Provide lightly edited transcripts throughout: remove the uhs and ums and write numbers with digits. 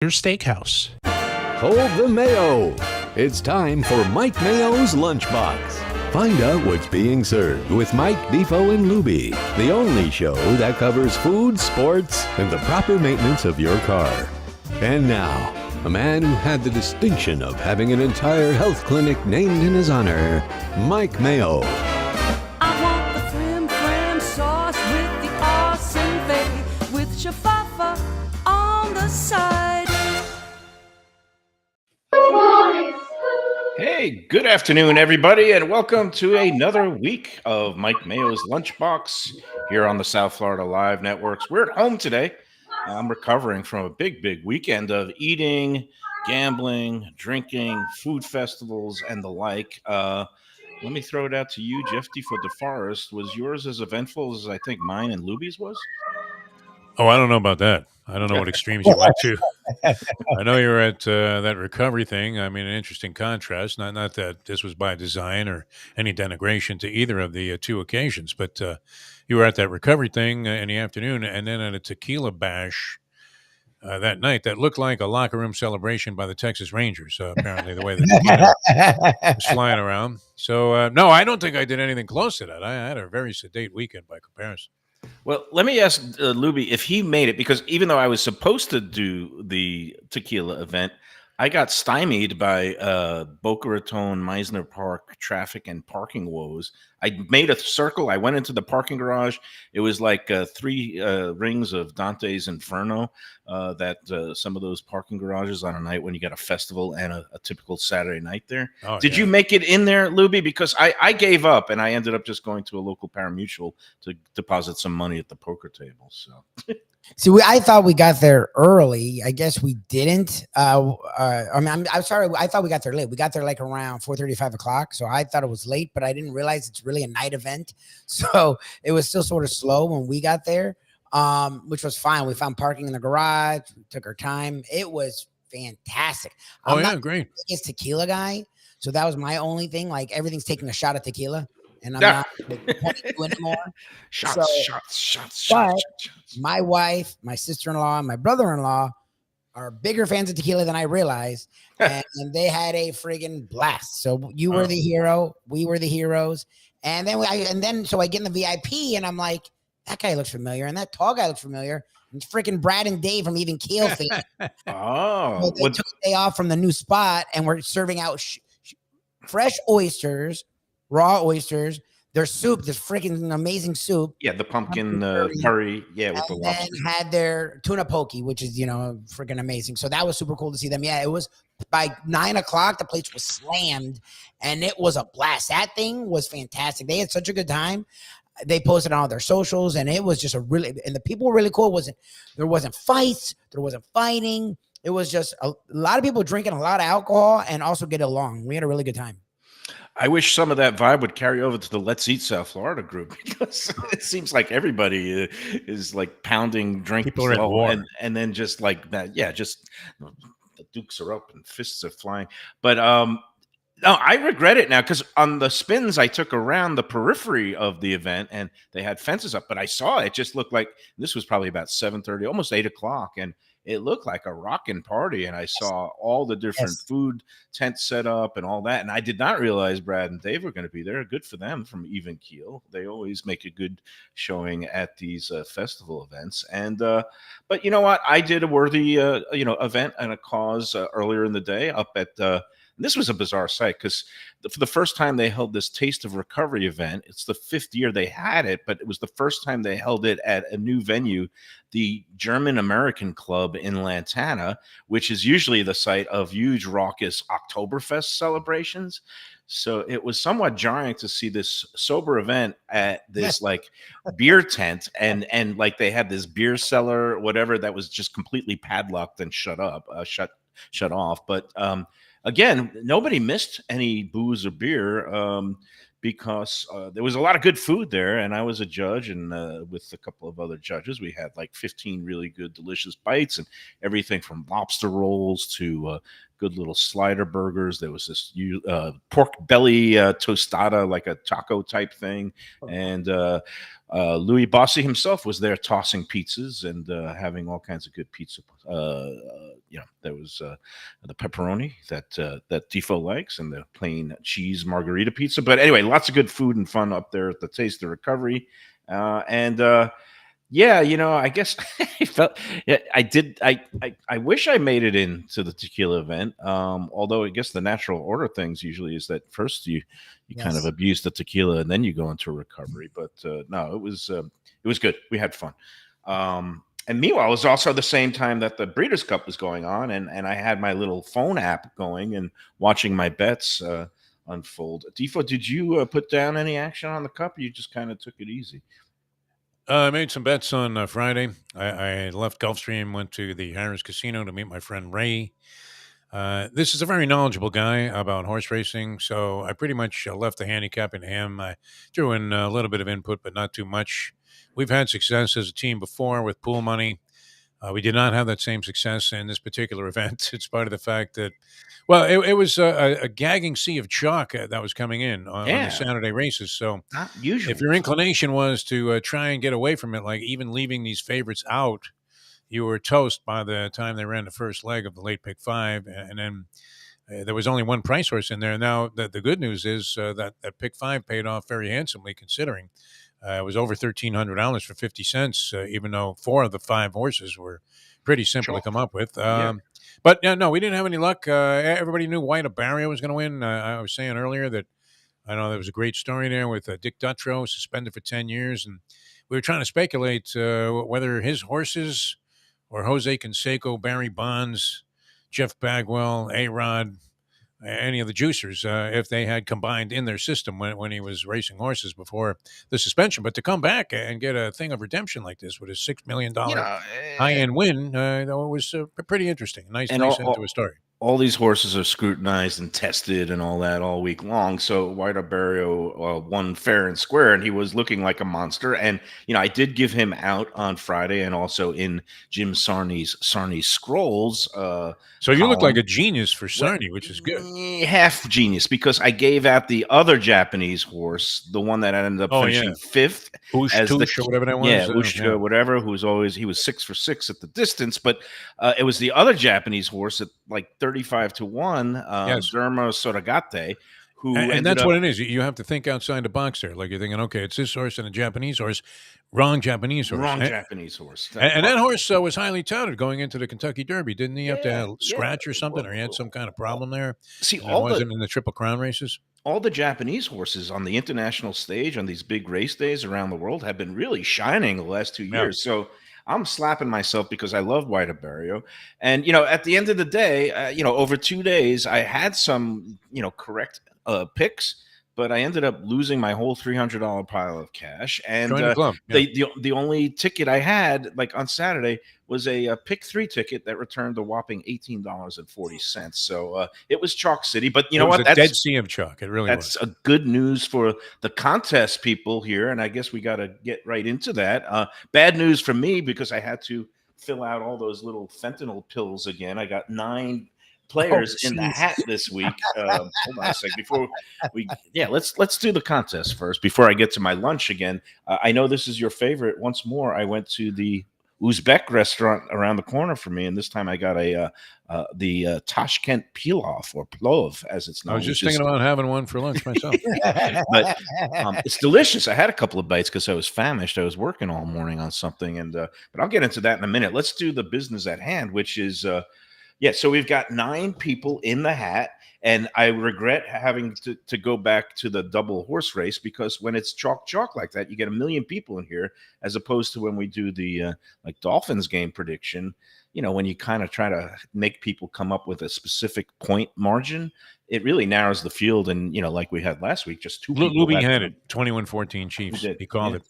Steakhouse. Hold the Mayo. It's time for Mike Mayo's Lunchbox. Find out what's being served with Mike, Defo and Lubie, the only show that covers food, sports, and the proper maintenance of your car. And now, a man who had the distinction of having an entire health clinic named in his honor, Mike Mayo. I want the flim sauce with the awesome fave, with shafafa on the side. Hey, good afternoon, everybody, and welcome to another week of Mike Mayo's Lunchbox here on the South Florida Live Networks. We're at home today. I'm recovering from a big weekend of eating, gambling, drinking, food festivals, and the like. Let me throw it out to you, Jeff Defo DeForest. Was yours as eventful as I think mine and Lubie's was? Oh, I don't know about that. I don't know what extremes you went to. I know you were at that recovery thing. I mean, an interesting contrast. Not that this was by design or any denigration to either of the two occasions, but you were at that recovery thing in the afternoon, and then at a tequila bash that night that looked like a locker room celebration by the Texas Rangers. Apparently, the way the tequila was flying around. So, no, I don't think I did anything close to that. I had a very sedate weekend by comparison. Well, let me ask Lubie if he made it, because even though I was supposed to do the tequila event, I got stymied by Boca Raton, Meisner Park traffic and parking woes. I made a circle. I went into the parking garage. It was like three rings of Dante's Inferno, that some of those parking garages on a night when you got a festival and a typical Saturday night there. Oh, Did you make it in there, Lubie? Because I gave up and I ended up just going to a local parimutuel to deposit some money at the poker table. So. See, I thought we got there early. I guess we didn't. I'm sorry. I thought we got there late. We got there like around 4:30, 5 o'clock. So I thought it was late, but I didn't realize it's really a night event. So it was still sort of slow when we got there, which was fine. We found parking in the garage. We took our time. It was fantastic. I'm not great. the biggest tequila guy. So that was my only thing. Like everything's taking a shot at tequila. And I'm not like 22 anymore. Shots. My wife, my sister-in-law, and my brother-in-law are bigger fans of tequila than I realized, and they had a friggin' blast. So you were the hero, we were the heroes, and then so I get in the VIP, and I'm like, that guy looks familiar, and that tall guy looks familiar. And it's freaking Brad and Dave from Even Keel thing. So they took a day off from the new spot, and we're serving out fresh oysters. Raw oysters, their soup, this freaking amazing soup. Yeah, the pumpkin curry. Yeah, with the lobster. And had their tuna poke, which is, freaking amazing. So that was super cool to see them. Yeah, it was by 9 o'clock, the place was slammed and it was a blast. That thing was fantastic. They had such a good time. They posted on all their socials and it was just and the people were really cool. There wasn't fights, there wasn't fighting. It was just a lot of people drinking a lot of alcohol and also get along. We had a really good time. I wish some of that vibe would carry over to the Let's Eat South Florida group, because it seems like everybody is like pounding drink. People are at war. And then just like that. Yeah, just the dukes are up and fists are flying. But no, I regret it now, because on the spins I took around the periphery of the event and they had fences up, but I saw it just looked like this was probably about 7:30, almost 8 o'clock. And it looked like a rockin' party, and I saw all the different food tents set up and all that. And I did not realize Brad and Dave were going to be there. Good for them from Even Keel. They always make a good showing at these festival events. And but you know what? I did a worthy event and a cause earlier in the day up at this was a bizarre sight, because for the first time they held this Taste of Recovery event. It's the 5th year they had it, but it was the first time they held it at a new venue, the German American Club in Lantana, which is usually the site of huge raucous Oktoberfest celebrations. So it was somewhat jarring to see this sober event at this like beer tent, and like they had this beer cellar or whatever that was just completely padlocked and shut off. But again, nobody missed any booze or beer because there was a lot of good food there, and I was a judge, and with a couple of other judges, we had like 15 really good, delicious bites, and everything from lobster rolls to good little slider burgers. There was this pork belly tostada, like a taco type thing, and Louis Bossi himself was there tossing pizzas and having all kinds of good pizza there was the pepperoni that Defo likes, and the plain cheese margarita pizza. But anyway, lots of good food and fun up there at the Taste of Recovery, and yeah, I guess I felt yeah, I did. I wish I made it into the tequila event. Although I guess the natural order things usually is that first you kind of Yes. abuse the tequila and then you go into recovery. But no, it was good. We had fun. And meanwhile, it was also the same time that the Breeders' Cup was going on, and I had my little phone app going and watching my bets unfold. Defo, did you put down any action on the cup? Or you just kind of took it easy. I made some bets on Friday. I left Gulfstream, went to the Harris Casino to meet my friend Ray. This is a very knowledgeable guy about horse racing, so I pretty much left the handicapping to him. I threw in a little bit of input, but not too much. We've had success as a team before with pool money. We did not have that same success in this particular event. It's part of the fact that, well, it was a gagging sea of chalk that was coming in on the Yeah, Saturday races. So not if usual. your inclination was to try and get away from it, like even leaving these favorites out, you were toast by the time they ran the first leg of the late pick five. And then there was only one price horse in there. Now, the good news is that pick five paid off very handsomely considering. It was over $1,300 for 50 cents, even though four of the five horses were pretty simple to Chalk. come up with. Yeah. But no, we didn't have any luck. Everybody knew White Barrio was going to win. I was saying earlier that I know there was a great story there with Dick Dutrow suspended for 10 years. And we were trying to speculate whether his horses or Jose Canseco, Barry Bonds, Jeff Bagwell, A-Rod, any of the juicers, if they had combined in their system when he was racing horses before the suspension. But to come back and get a thing of redemption like this with a $6 million You know, high-end win, it was pretty interesting. Nice and end to a story. all these horses are scrutinized and tested and all that all week long. So White Barrio won fair and square, and he was looking like a monster. And I did give him out on Friday, and also in Jim Sarney's Scrolls. So you look like column. a genius for Sarni, which is good. Half genius, because I gave out the other Japanese horse, the one that ended up finishing fifth, as the Tush or whatever that was. yeah, Ushka, whatever. He was 6 for 6 at the distance, but it was the other Japanese horse at like 35-1, Yes. Derma Soragate, who And ended that's up, what it is. You have to think outside the box there. Like you're thinking, okay, it's this horse and a Japanese horse. Wrong Japanese horse. wrong And- Japanese horse. And that horse was highly touted going into the Kentucky Derby. Didn't he have to Yeah, have scratch yeah. or something, or he had some kind of problem there? See, And it wasn't in the Triple Crown races. all the Japanese horses on the international stage on these big race days around the world have been really shining the last 2 Yeah. years. So I'm slapping myself because I love White Barrio. And, at the end of the day, over 2 days, I had some, correct picks, but I ended up losing my whole $300 pile of cash. And Join the club. Yeah. the only ticket I had, like on Saturday, was a pick 3 ticket that returned a whopping $18.40. So it was Chalk City. But you know It was what? a dead sea of chalk. It really That's was. a good news for the contest people here, and I guess we got to get right into that. Bad news for me because I had to fill out all those little fentanyl pills again. I got 9 players in the jeez. hat this week. Hold on a second before let's do the contest first before I get to my lunch again. I know this is your favorite. Once more, I went to the Uzbek restaurant around the corner from me, and this time I got the Tashkent pilaf, or plov as it's known. I was just which is- thinking about having one for lunch myself. but it's delicious. I had a couple of bites because I was famished. I was working all morning on something, and but I'll get into that in a minute. Let's do the business at hand, which is so we've got 9 people in the hat, and I regret having to go back to the double horse race because when it's chalk like that, you get 1 million people in here, as opposed to when we do the like Dolphins game prediction. When you kind of try to make people come up with a specific point margin, it really narrows the field. And like we had last week, just 2 people. Lubie had it 21-14 Chiefs. He did, He called yeah. it.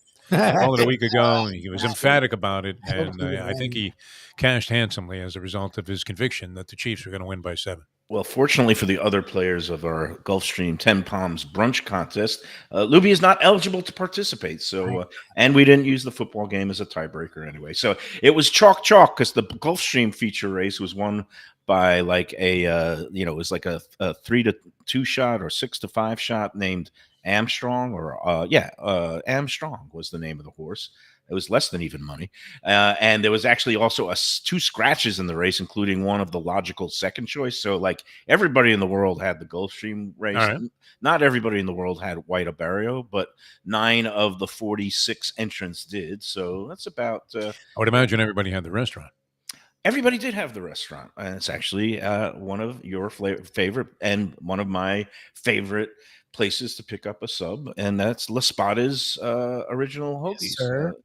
Called it a week ago. He was emphatic about it, and I think he cashed handsomely as a result of his conviction that the Chiefs were going to win by 7. Well, fortunately for the other players of our Gulfstream 10 Palms brunch contest, Lubie is not eligible to participate. So, and we didn't use the football game as a tiebreaker anyway. So it was chalk because the Gulfstream feature race was won by like it was like a 3-2 shot or 6-5 shot named Armstrong, or Armstrong was the name of the horse. It was less than even money. And there was actually also 2 scratches in the race, including one of the logical second choice. So like everybody in the world had the Gulfstream race. All right. Not everybody in the world had White Barrio, but 9 of the 46 entrants did. So that's about. I would imagine everybody had the restaurant. Everybody did have the restaurant, and it's actually one of your favorite and one of my favorite places to pick up a sub, and that's La Spada's original Hoagies. sir.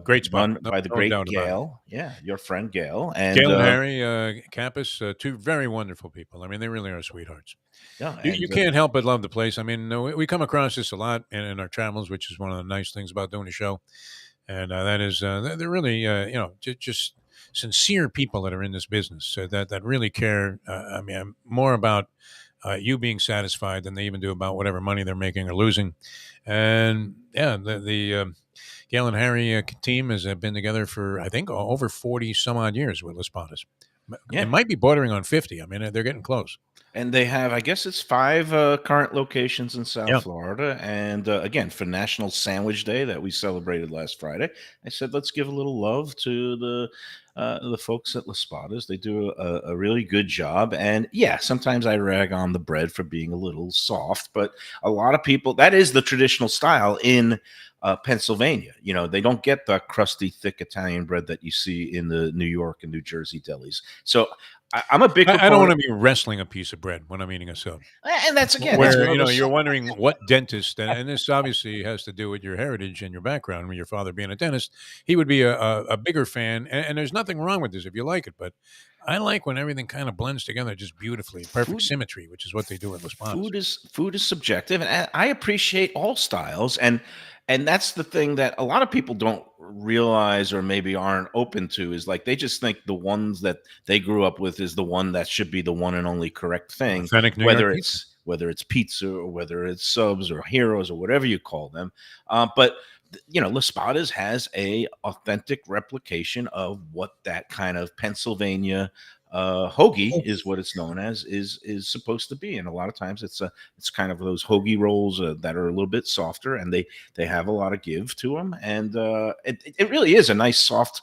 Great spot. Run by the No great doubt about it. Gail. Yeah, your friend Gail. And Gail and Harry Campus, 2 very wonderful people. I mean, they really are sweethearts. yeah, You can't help but love the place. I mean, we come across this a lot in our travels, which is one of the nice things about doing the show. And that is, they're really, just sincere people that are in this business that really care. I mean, more about you being satisfied than they even do about whatever money they're making or losing. And yeah, the Gail and Harry team has been together for, I think, over 40 some odd years with Las Patas. Yeah. It might be bordering on 50. I mean, they're getting close. And they have, I guess it's 5 current locations in South Yeah. Florida. And again, for National Sandwich Day that we celebrated last Friday, I said, let's give a little love to the folks at Las Patas. They do a really good job. And yeah, sometimes I rag on the bread for being a little soft, but a lot of people, that is the traditional style in Pennsylvania. You know, they don't get the crusty, thick Italian bread that you see in the New York and New Jersey delis. So I'm a big. I don't want to be wrestling a piece of bread when I'm eating a sub. And that's again Where that's one of those- you're wondering what dentist, and this obviously has to do with your heritage and your background. With your father being a dentist, he would be a bigger fan. And there's nothing wrong with this if you like it, but I like when everything kind of blends together just beautifully, perfect symmetry, which is what they do at Las Patas. Food is subjective, and I appreciate all styles, and that's the thing that a lot of people don't realize or maybe aren't open to, is like they just think the ones that they grew up with is the one that should be the one and only correct thing, Authentic New whether York it's pizza or whether it's subs or heroes or whatever you call them. But you know, Las Patas has a authentic replication of what that kind of Pennsylvania hoagie is what it's known as is supposed to be. And a lot of times it's kind of those hoagie rolls that are a little bit softer, and they have a lot of give to them, and it really is a nice soft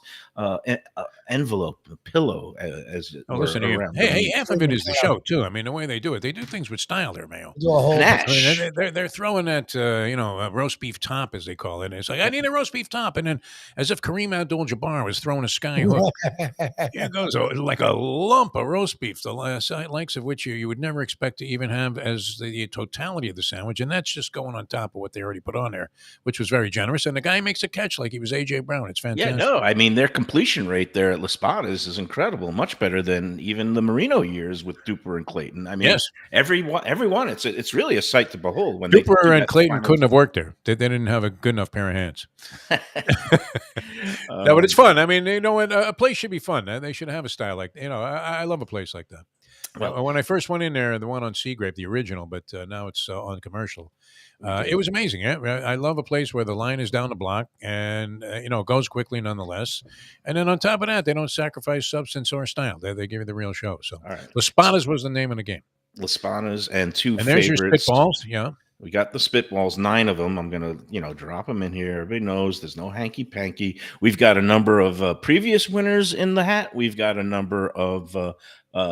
envelope, a pillow, as it were, Listen to you. around Hey, half of it is the show too. I mean, the way they do it, they do things with style there, Mayo. Do a whole Panache. I mean, they're throwing that a roast beef top, as they call it. And it's like, I need a roast beef top, and then as if Kareem Abdul-Jabbar was throwing a sky hook, here goes like a lump of roast beef, the likes of which you would never expect to even have as the totality of the sandwich, and that's just going on top of what they already put on there, which was very generous. And the guy makes a catch like he was AJ Brown. It's fantastic. Yeah, no, I mean their completion rate there at Las Patas is incredible, much better than even the Marino years with Duper and Clayton. I mean, Yes. everyone, it's really a sight to behold when Cooper do and that Clayton final- couldn't have worked there. They didn't have a good enough pair of hands. No, but it's fun. I mean, you know what? A place should be fun. They should have a style like, I love a place like that. Well- When I first went in there, the one on Sea Grape, the original, but now it's on commercial. It was amazing. I love a place where the line is down the block and, it goes quickly nonetheless. And then on top of that, they don't sacrifice substance or style. They give you the real show. So All right. Las Patas was the name of the game. Las Patas and two And there's favorites. your spitballs. Yeah. We got the spitballs, 9 of them. I'm going to, drop them in here. Everybody knows there's no hanky panky. We've got a number of previous winners in the hat. We've got a number of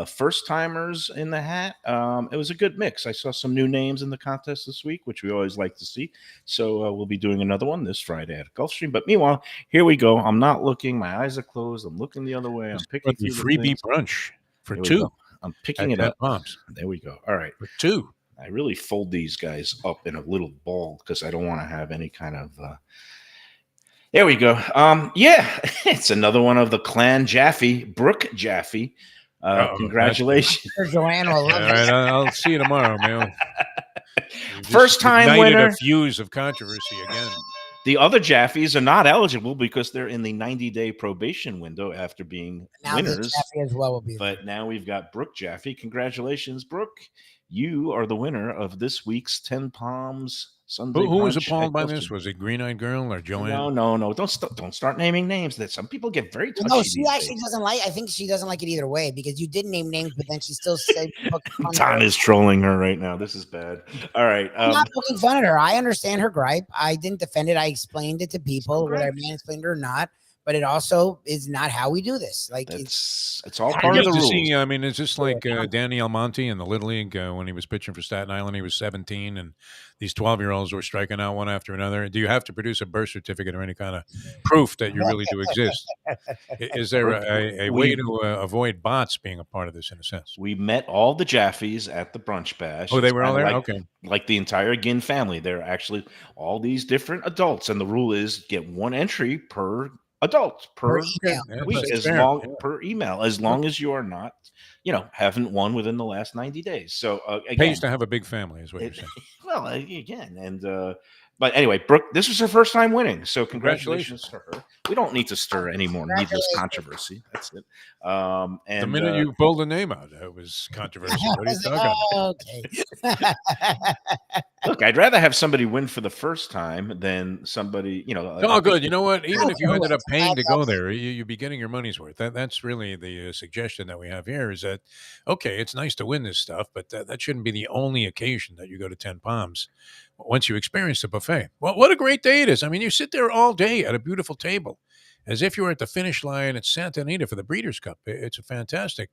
first timers in the hat. It was a good mix. I saw some new names in the contest this week, which we always like to see. So we'll be doing another one this Friday at Gulfstream. But meanwhile, here we go. I'm not looking. My eyes are closed. I'm looking the other way. I'm picking The through freebie things. brunch for Here we 2. go. I'm picking it at up. Palms. There we go. All right. For 2. I really fold these guys up in a little ball because I don't want to have any kind of. There we go. Yeah, it's another one of the Clan Jaffe, Brooke Jaffe. Congratulations. Joanne will All love right, it. I'll see you tomorrow, man. First time winner. A fuse of controversy again. The other Jaffes are not eligible because they're in the 90-day probation window after being Now the winners. Jaffe as well will be. But now we've got Brooke Jaffe. Congratulations, Brooke. You are the winner of this week's 10 Palms Sunday Who was brunch at appalled by this? Gulfstream. Was it Green Eyed Girl or Joanne? No. Don't start naming names. That some people get very touchy No, she these actually days. doesn't like. I think she doesn't like it either way because you did name names, but then she still said poking fun at Don her. is trolling her right now. This is bad. All right. I'm not poking fun at her. I understand her gripe. I didn't defend it. I explained it to people, whether I mansplained it or not. But it also is not how we do this. Like it's all I part of get the to rules. see. I mean, it's just like Danny Almonte in the Little League when he was pitching for Staten Island. He was 17, and these 12-year-olds were striking out one after another. Do you have to produce a birth certificate or any kind of proof that you really do exist? Is there a way to avoid bots being a part of this in a sense? We met all the Jaffes at the brunch bash. Oh, they It's were all kinda there? like, Okay. like the entire Ginn family. They're actually all these different adults, and the rule is get one entry per adult per email. Yeah, week, that's as fair. long Yeah. per email, as long as you are not, haven't won within the last 90 days. So again, Pays to have a big family, is what you're it, saying. well, again, but anyway, Brooke, this was her first time winning, so congratulations to her. We don't need to stir any more needless controversy. That's it. The And minute you pulled the name out, it was controversial. What are you talking about? Okay. look, I'd rather have somebody win for the first time than somebody, Oh, good. You know what? Even if you ended up paying to go That's there, you'd be getting your money's worth. That's really the suggestion that we have here is that, okay, it's nice to win this stuff, but that shouldn't be the only occasion that you go to 10 Palms once you experience the buffet. Well, what a great day it is. I mean, you sit there all day at a beautiful table as if you were at the finish line at Santa Anita for the Breeders' Cup. It's a fantastic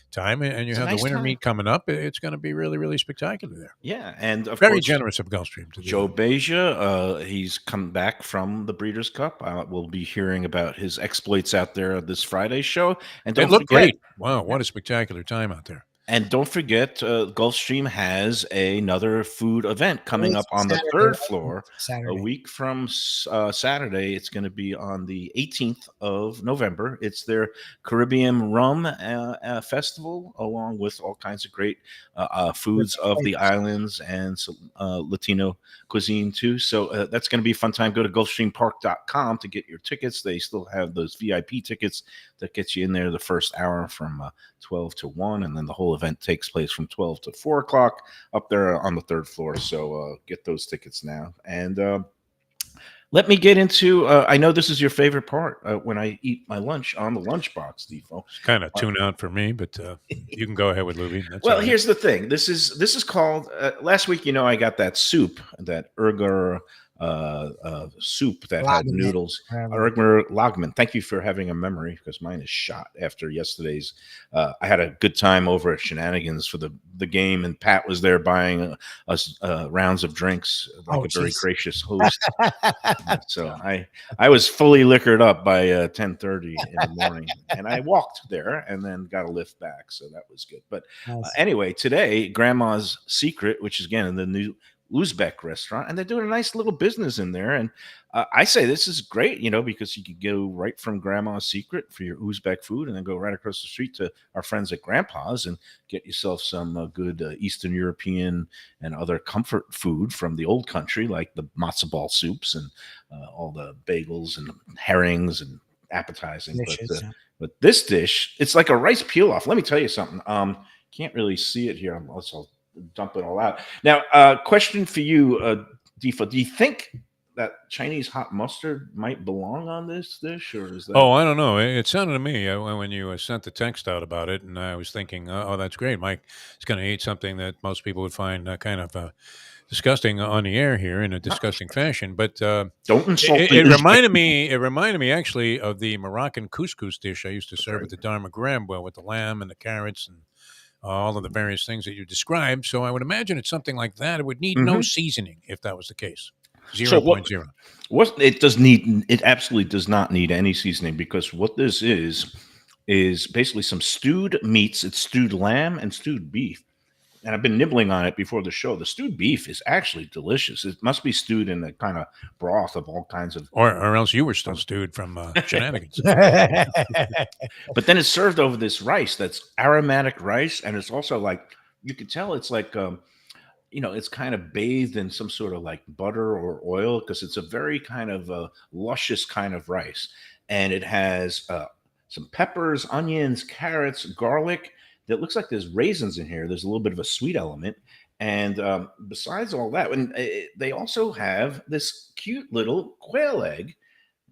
time, and you It's a have nice the winter time. meet coming up. It's going to be really, really spectacular there. Yeah, and of Very course, generous of Gulfstream to do Joe that. Beja, he's come back from the Breeders' Cup. We'll be hearing about his exploits out there at this Friday show. And It don't looked forget, great. Wow, what a spectacular time out there. And don't forget, Gulfstream has another food event coming up on the Saturday, third right? floor a Saturday. week from Saturday. It's going to be on the 18th of November. It's their Caribbean Rum Festival, along with all kinds of great foods of the islands and some Latino cuisine, too. So that's going to be a fun time. Go to GulfstreamPark.com to get your tickets. They still have those VIP tickets that gets you in there the first hour from 12 to 1, and then the whole event takes place from 12 to 4 o'clock up there on the third floor. So get those tickets now. And let me get into, I know this is your favorite part when I eat my lunch on the lunchbox, Defo. It's kind of tune out for me, but you can go ahead with Lubie. That's Well, all right. here's the thing. This is called, last week, I got that soup, that Urger soup that had Lagman. noodles. Urger Lagman. Thank you for having a memory, because mine is shot after yesterday's. I had a good time over at Shenanigans for the game, and Pat was there buying us rounds of drinks, like a very gracious host. So I was fully liquored up by 10:30 in the morning, and I walked there and then got a lift back, so that was good. But anyway, today, Grandma's Secret, which is again in the new Uzbek restaurant, and they're doing a nice little business in there. And I say this is great, because you could go right from Grandma's Secret for your Uzbek food, and then go right across the street to our friends at Grandpa's and get yourself some good Eastern European and other comfort food from the old country, like the matzo ball soups and all the bagels and herrings and appetizing. But this dish, it's like a rice pilaf. Let me tell you something. Can't really see it here. I'll dump it all out. Now, question for you, Defa. Do you think that Chinese hot mustard might belong on this dish, or is that? Oh, I don't know. It sounded to me when you sent the text out about it, and I was thinking, oh, that's great. Mike is going to eat something that most people would find kind of disgusting on the air here in a disgusting fashion. But Don't insult it reminded me. It reminded me actually of the Moroccan couscous dish I used to serve at the Dharma Grambwa with the lamb and the carrots and all of the various things that you described. So I would imagine it's something like that. It would need no seasoning if that was the case. 0.0. What it does need, it absolutely does not need any seasoning, because what this is basically some stewed meats. It's stewed lamb and stewed beef. And I've been nibbling on it before the show. The stewed beef is actually delicious. It must be stewed in a kind of broth of all kinds of. Or else you were still stewed from Shenanigans. But then it's served over this rice that's aromatic rice, and it's also like, you can tell it's like it's kind of bathed in some sort of like butter or oil, because it's a very kind of luscious kind of rice, and it has some peppers, onions, carrots, garlic. That looks like there's raisins in here. There's a little bit of a sweet element, And besides all that, and they also have this cute little quail egg.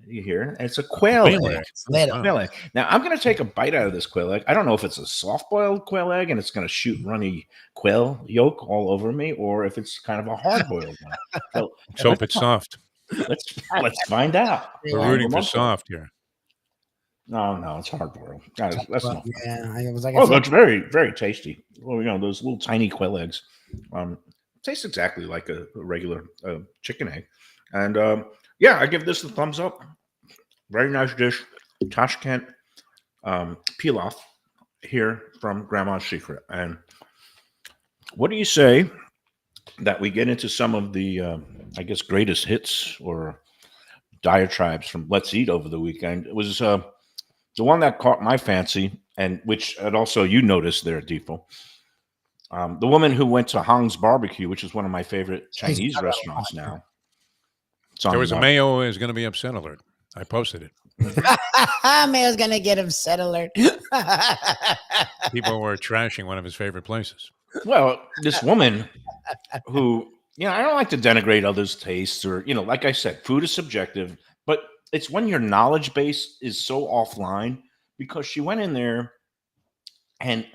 You hear? It's a quail Quail egg. egg. Little. Wow. Quail egg. Now I'm going to take a bite out of this quail egg. I don't know if it's a soft-boiled quail egg and it's going to shoot runny quail yolk all over me, or if it's kind of a hard-boiled one. So Let's hope it's soft. let's find out. We're Yeah. rooting for soft here. No, it's hard-boiled. That's Well, not. yeah, I was like, Oh, that's very, very tasty. Well, those little tiny quail eggs taste exactly like a regular chicken egg. And yeah, I give this a thumbs up. Very nice dish. Tashkent pilaf here from Grandma's Secret. And what do you say that we get into some of the, I guess, greatest hits or diatribes from Let's Eat over the weekend? It was the one that caught my fancy, and which and also you noticed there, Defo. The woman who went to Hong's Barbecue, which is one of my favorite Chinese restaurants now. It's on There was a the- Mayo is going to be upset alert. I posted it. Mayo's gonna get upset alert. People were trashing one of his favorite places. Well, this woman who, I don't like to denigrate others' tastes or, like I said, food is subjective, but it's when your knowledge base is so offline because she went in there and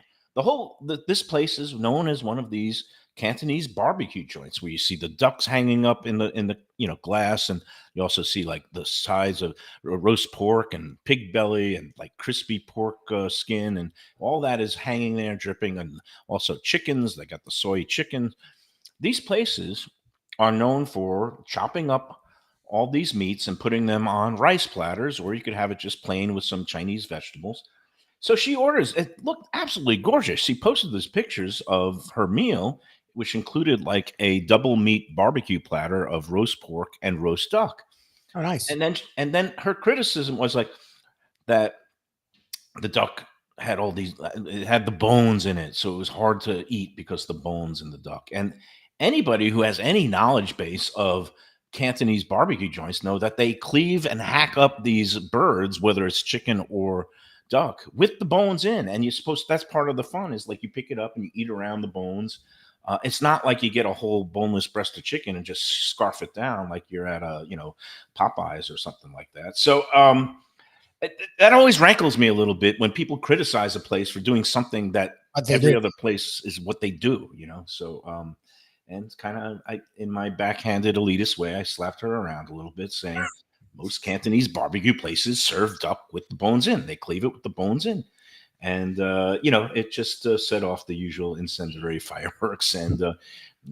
this place is known as one of these Cantonese barbecue joints where you see the ducks hanging up in the glass, and you also see like the sides of roast pork and pig belly and like crispy pork skin, and all that is hanging there dripping, and also chickens. They got the soy chicken. These places are known for chopping up all these meats and putting them on rice platters, or you could have it just plain with some Chinese vegetables. So she orders. It looked absolutely gorgeous. She posted these pictures of her meal, which included like a double meat barbecue platter of roast pork and roast duck. Oh, nice. And then her criticism was like that the duck had it had the bones in it, so it was hard to eat because the bones in the duck. And anybody who has any knowledge base of Cantonese barbecue joints know that they cleave and hack up these birds, whether it's chicken or duck, with the bones in. And that's part of the fun, is like you pick it up and you eat around the bones. It's not like you get a whole boneless breast of chicken and just scarf it down like you're at a Popeyes or something like that. So that always rankles me a little bit when people criticize a place for doing something that every other place is what they do. So and it's kind of, in my backhanded elitist way, I slapped her around a little bit, saying most Cantonese barbecue places serve duck with the bones in. They cleave it with the bones in. And, it just set off the usual incendiary fireworks. And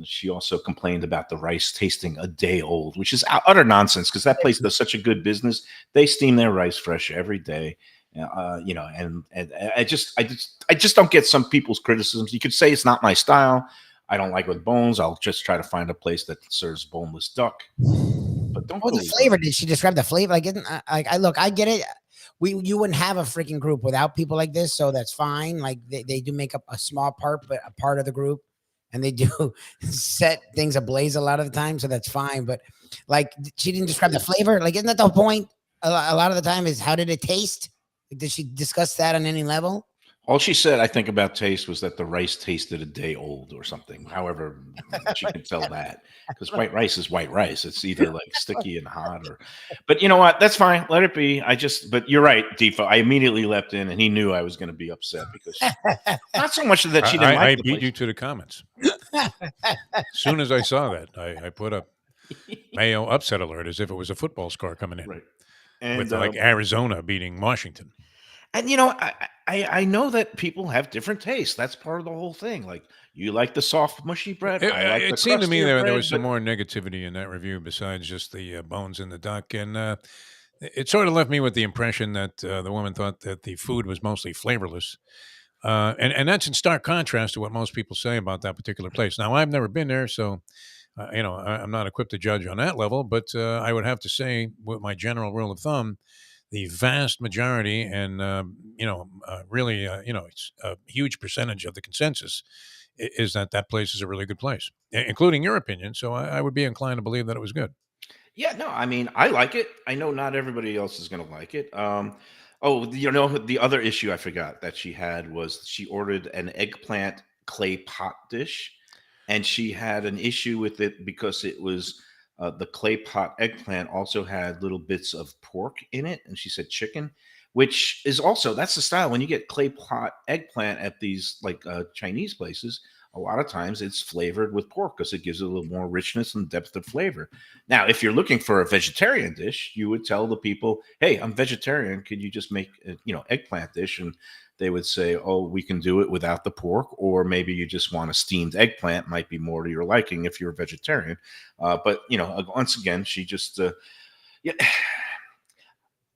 she also complained about the rice tasting a day old, which is utter nonsense, because that place does such a good business. They steam their rice fresh every day. And I just don't get some people's criticisms. You could say it's not my style. I don't like with bones. I'll just try to find a place that serves boneless duck. But don't. What was the flavor? Did she describe the flavor? Like, I get it. You wouldn't have a freaking group without people like this, so that's fine. Like they do make up a small part, but a part of the group, and they do set things ablaze a lot of the time, so that's fine. But like, she didn't describe the flavor. Like, isn't that the point? A lot of the time is, how did it taste? Like, did she discuss that on any level? All she said, I think, about taste was that the rice tasted a day old or something. However, she could tell that, because white rice is white rice. It's either like sticky and hot, but you know what? That's fine. Let it be. But you're right, Defo. I immediately leapt in, and he knew I was going to be upset, because not so much that she didn't I like the beat place. you to the comments. As soon as I saw that, I put up Mayo upset alert as if it was a football score coming in, Right. And with like Arizona beating Washington. And I know that people have different tastes. That's part of the whole thing. Like, you like the soft, mushy bread. I like It seemed to me crustier there bread, was some but- more negativity in that review besides just the bones in the duck, and it sort of left me with the impression that the woman thought that the food was mostly flavorless, and that's in stark contrast to what most people say about that particular place. Now, I've never been there, so I'm not equipped to judge on that level, but I would have to say, with my general rule of thumb, the vast majority, and really, it's a huge percentage of the consensus is that place is a really good place, including your opinion. So I would be inclined to believe that it was good. Yeah, no, I mean, I like it. I know not everybody else is going to like it. The other issue I forgot that she had was she ordered an eggplant clay pot dish. and she had an issue with it because it was the clay pot eggplant also had little bits of pork in it, and she said chicken, which is also that's the style when you get clay pot eggplant at these like Chinese places. A lot of times it's flavored with pork because it gives it a little more richness and depth of flavor. Now, if you're looking for a vegetarian dish, you would tell the people, "Hey, I'm vegetarian. Could you just make eggplant dish?" And they would say, "Oh, we can do it without the pork," or maybe you just want a steamed eggplant, might be more to your liking if you're a vegetarian. But once again, she just yeah.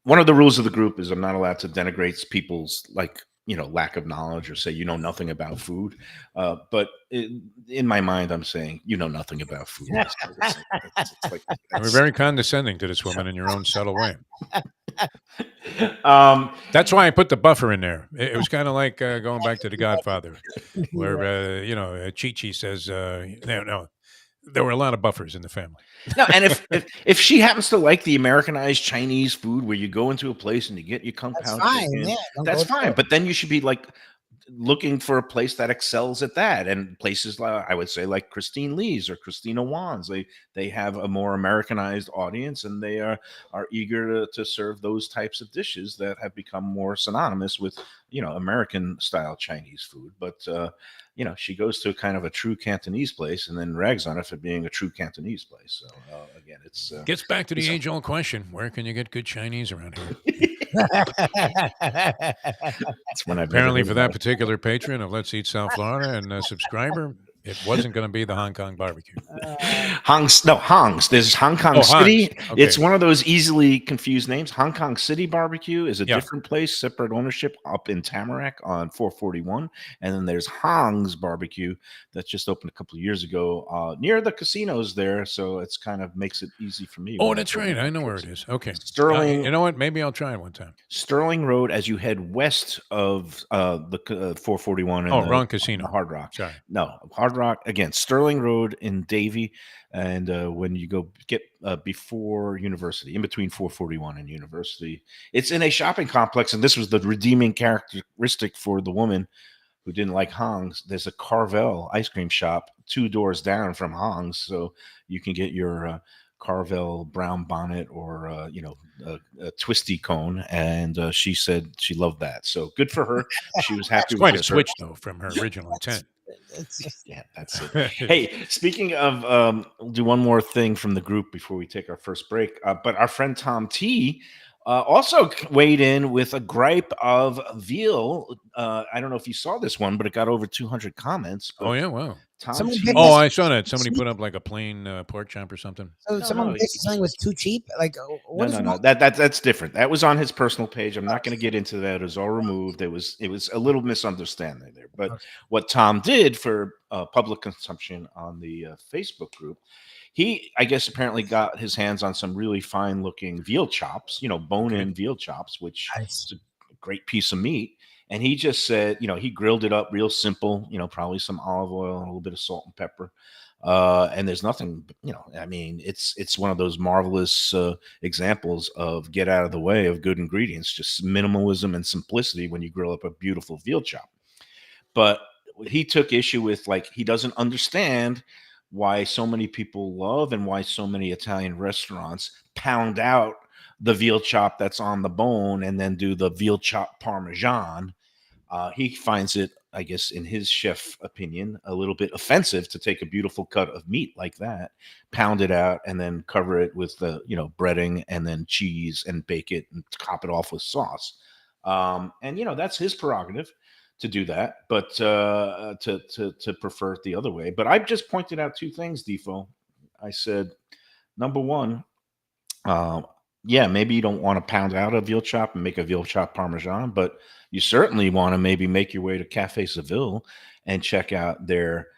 One of the rules of the group is I'm not allowed to denigrate people's lack of knowledge or say nothing about food. But in my mind, I'm saying nothing about food. It's like You were very condescending to this woman in your own subtle way. That's why I put the buffer in there. It was kind of like going back to The Godfather, where Chi-Chi says, no, there were a lot of buffers in the family. No, and if she happens to like the Americanized Chinese food where you go into a place and you get your kung pao chicken, that's fine. But then you should be like looking for a place that excels at that, and places like I would say like Christine Lee's or Christina Wan's. They have a more Americanized audience, and they are eager to serve those types of dishes that have become more synonymous with American style Chinese food. But she goes to kind of a true Cantonese place and then rags on it for being a true Cantonese place. So again, it's gets back to the age-old question: where can you get good Chinese around here? That's when apparently for that particular patron of Let's Eat South Florida and a subscriber, it wasn't going to be the Hong Kong barbecue. Hong's. There's Hong Kong City. Hong's. Okay. It's one of those easily confused names. Hong Kong City Barbecue is a different place, separate ownership up in Tamarack on 441. And then there's Hong's Barbecue that just opened a couple of years ago near the casinos there. So it's kind of makes it easy for me. Oh, that's right. I know where it is. Okay. Sterling. You know what? Maybe I'll try it one time. Sterling Road as you head west of the 441. And wrong casino. Hard Rock. Sorry. No, Hard Rock. Again, Sterling Road in Davie. And when you go get before University, in between 441 and University, it's in a shopping complex. And this was the redeeming characteristic for the woman who didn't like Hong's. There's a Carvel ice cream shop 2 doors down from Hong's. So you can get your Carvel brown bonnet or a twisty cone, and she said she loved that. So good for her. She was happy. Quite a switch though from her original intent. That's it. Hey, speaking of, we'll do one more thing from the group before we take our first break. But our friend Tom T also weighed in with a gripe of veal. I don't know if you saw this one, but it got over 200 comments. Oh yeah, wow. I saw that. Somebody put up like a plain pork chop or something. So someone something was too cheap. Like no. That's different. That was on his personal page. I'm not going to get into that. It was all removed. It was a little misunderstanding there. But what Tom did for public consumption on the Facebook group, he, I guess, apparently got his hands on some really fine looking veal chops. Bone-in veal chops, which is a great piece of meat. And he just said, he grilled it up real simple, probably some olive oil and a little bit of salt and pepper. And there's nothing, it's one of those marvelous examples of get out of the way of good ingredients, just minimalism and simplicity when you grill up a beautiful veal chop. But he took issue with, he doesn't understand why so many people love and why so many Italian restaurants pound out the veal chop that's on the bone and then do the veal chop Parmesan. He finds it, I guess, in his chef opinion, a little bit offensive to take a beautiful cut of meat like that, pound it out, and then cover it with the, breading and then cheese and bake it and top it off with sauce. And that's his prerogative to do that, but to prefer it the other way. But I just pointed out 2 things, Defo. I said, number one, maybe you don't want to pound out a veal chop and make a veal chop Parmesan, but you certainly want to maybe make your way to Cafe Seville and check out their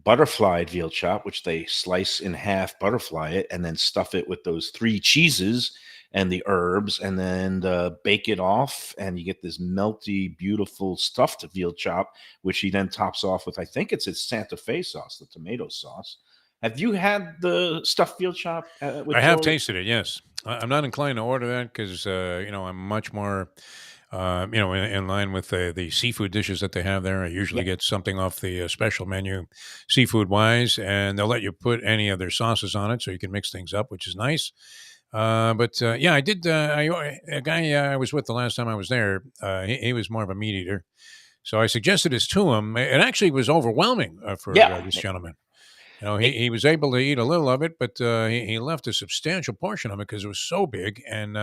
butterflied veal chop, which they slice in half, butterfly it, and then stuff it with those 3 cheeses and the herbs, and then bake it off, and you get this melty, beautiful stuffed veal chop, which he then tops off with, I think it's his Santa Fe sauce, the tomato sauce. Have you had the stuffed veal chop? I have tasted it, yes. I'm not inclined to order that because, I'm much more in line with the seafood dishes that they have there. I usually Yeah. get something off the special menu, seafood wise, and they'll let you put any of their sauces on it, so you can mix things up, which is nice. But yeah, I did. A guy I was with the last time I was there, he was more of a meat eater, so I suggested this to him. It actually was overwhelming for Yeah. this gentleman. He was able to eat a little of it, but he left a substantial portion of it because it was so big. And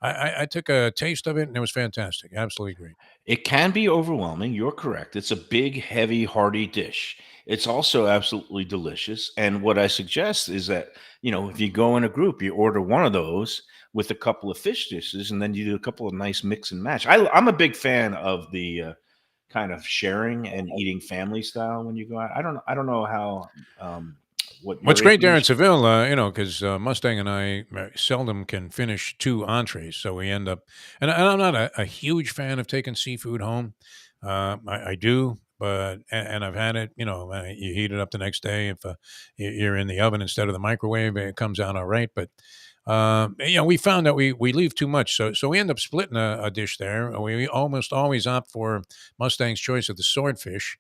I took a taste of it, and it was fantastic. Absolutely great. It can be overwhelming. You're correct. It's a big, heavy, hearty dish. It's also absolutely delicious. And what I suggest is that, if you go in a group, you order one of those with a couple of fish dishes, and then you do a couple of nice mix and match. I'm a big fan of the kind of sharing and eating family style when you go out. I don't know how what What's your great there in inclination. Seville, because Mustang and I seldom can finish two entrees, so we end up. And I'm not a huge fan of taking seafood home. I do, but and I've had it. You heat it up the next day. If you're in the oven instead of the microwave, it comes out all right. But we found that we leave too much, so we end up splitting a dish there. We almost always opt for Mustang's choice of the swordfish,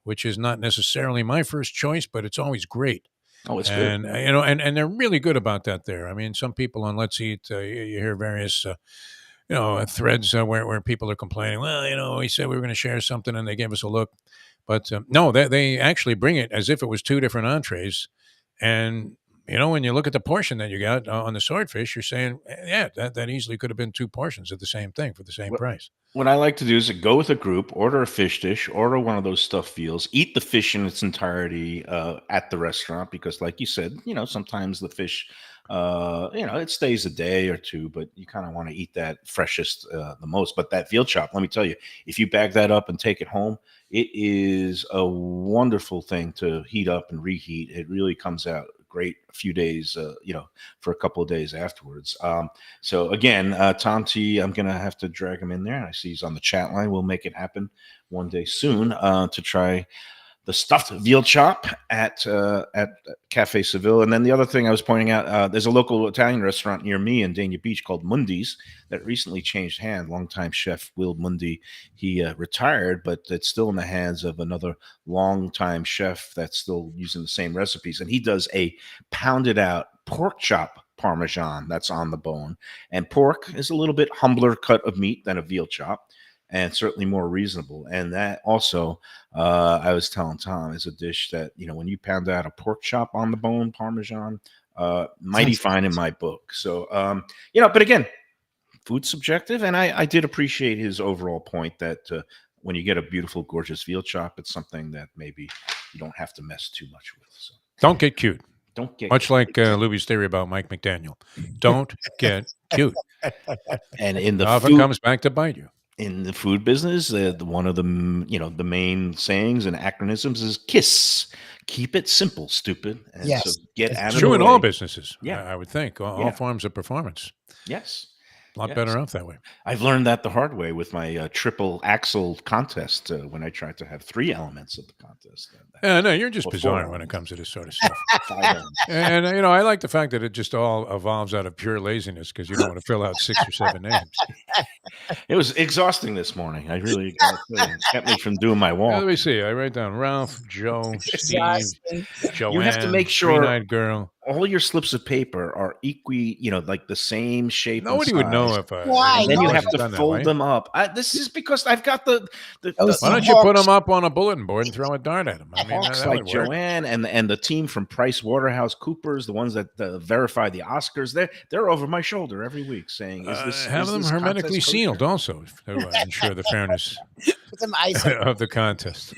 which is not necessarily my first choice, but it's always great. Oh, it's good. And and they're really good about that there. I mean, some people on Let's Eat, you hear various threads where people are complaining. Well, we said we were going to share something, and they gave us a look, but no, they actually bring it as if it was two different entrees. And when you look at the portion that you got on the swordfish, you're saying, yeah, that easily could have been two portions of the same thing for the same What price. what I like to do is to go with a group, order a fish dish, order one of those stuffed veals, eat the fish in its entirety at the restaurant because, like you said, sometimes the fish, it stays a day or two, but you kind of want to eat that freshest the most. But that veal chop, let me tell you, if you bag that up and take it home, it is a wonderful thing to heat up and reheat. It really comes out great a few days, for a couple of days afterwards. So again, Tom T, I'm gonna have to drag him in there. I see he's on the chat line. We'll make it happen one day soon to try the stuffed veal chop at Cafe Seville. And then the other thing I was pointing out, there's a local Italian restaurant near me in Dania Beach called Mundi's that recently changed hand. Longtime chef Will Mundi, he retired, but it's still in the hands of another longtime chef that's still using the same recipes. And he does a pounded out pork chop Parmesan that's on the bone. And pork is a little bit humbler cut of meat than a veal chop, and certainly more reasonable. And that also, I was telling Tom, is a dish that, when you pound out a pork chop on the bone, Parmesan, mighty fine in my book. So, but again, food's subjective. And I did appreciate his overall point that when you get a beautiful, gorgeous veal chop, it's something that maybe you don't have to mess too much with. So Don't get cute. don't get Much like Lubie's theory about Mike McDaniel. Don't get cute. and in the It often food, comes back to bite you. in the food business, one of the the main sayings and acronyms is KISS. Keep it simple, stupid. And Yes. so get It's out It's of true the in way. all businesses. Yeah. I would think all Yeah. forms of performance. Yes. A lot Yes. better off that way. I've learned that the hard way with my triple axle contest when I tried to have 3 elements of the contest. Yeah, no, you're just Well, bizarre 4 when it elements. comes to this sort of stuff. 5 elements. And I like the fact that it just all evolves out of pure laziness because you don't want to fill out 6 or 7 names. It was exhausting this morning. I really kept me from doing my Let walk. me see. I write down Ralph, Joe, Steve, Exhausting. Joanne, You have to make sure Green-Eyed Girl. all your slips of paper are like the same shape. and Nobody would know size. if Why? And then you No, have wasn't to done that fold way. them up. This is because I've got the Those Why don't you put hawks- them up on a bulletin board and throw a dart at them? I mean, Hawks that like would work. Joanne and the team from Price Waterhouse Coopers, the ones that verify the Oscars, they're over my shoulder every week saying, "Is this Have is them this hermetically contest sealed kosher?" also to ensure the fairness put some ice on of the contest.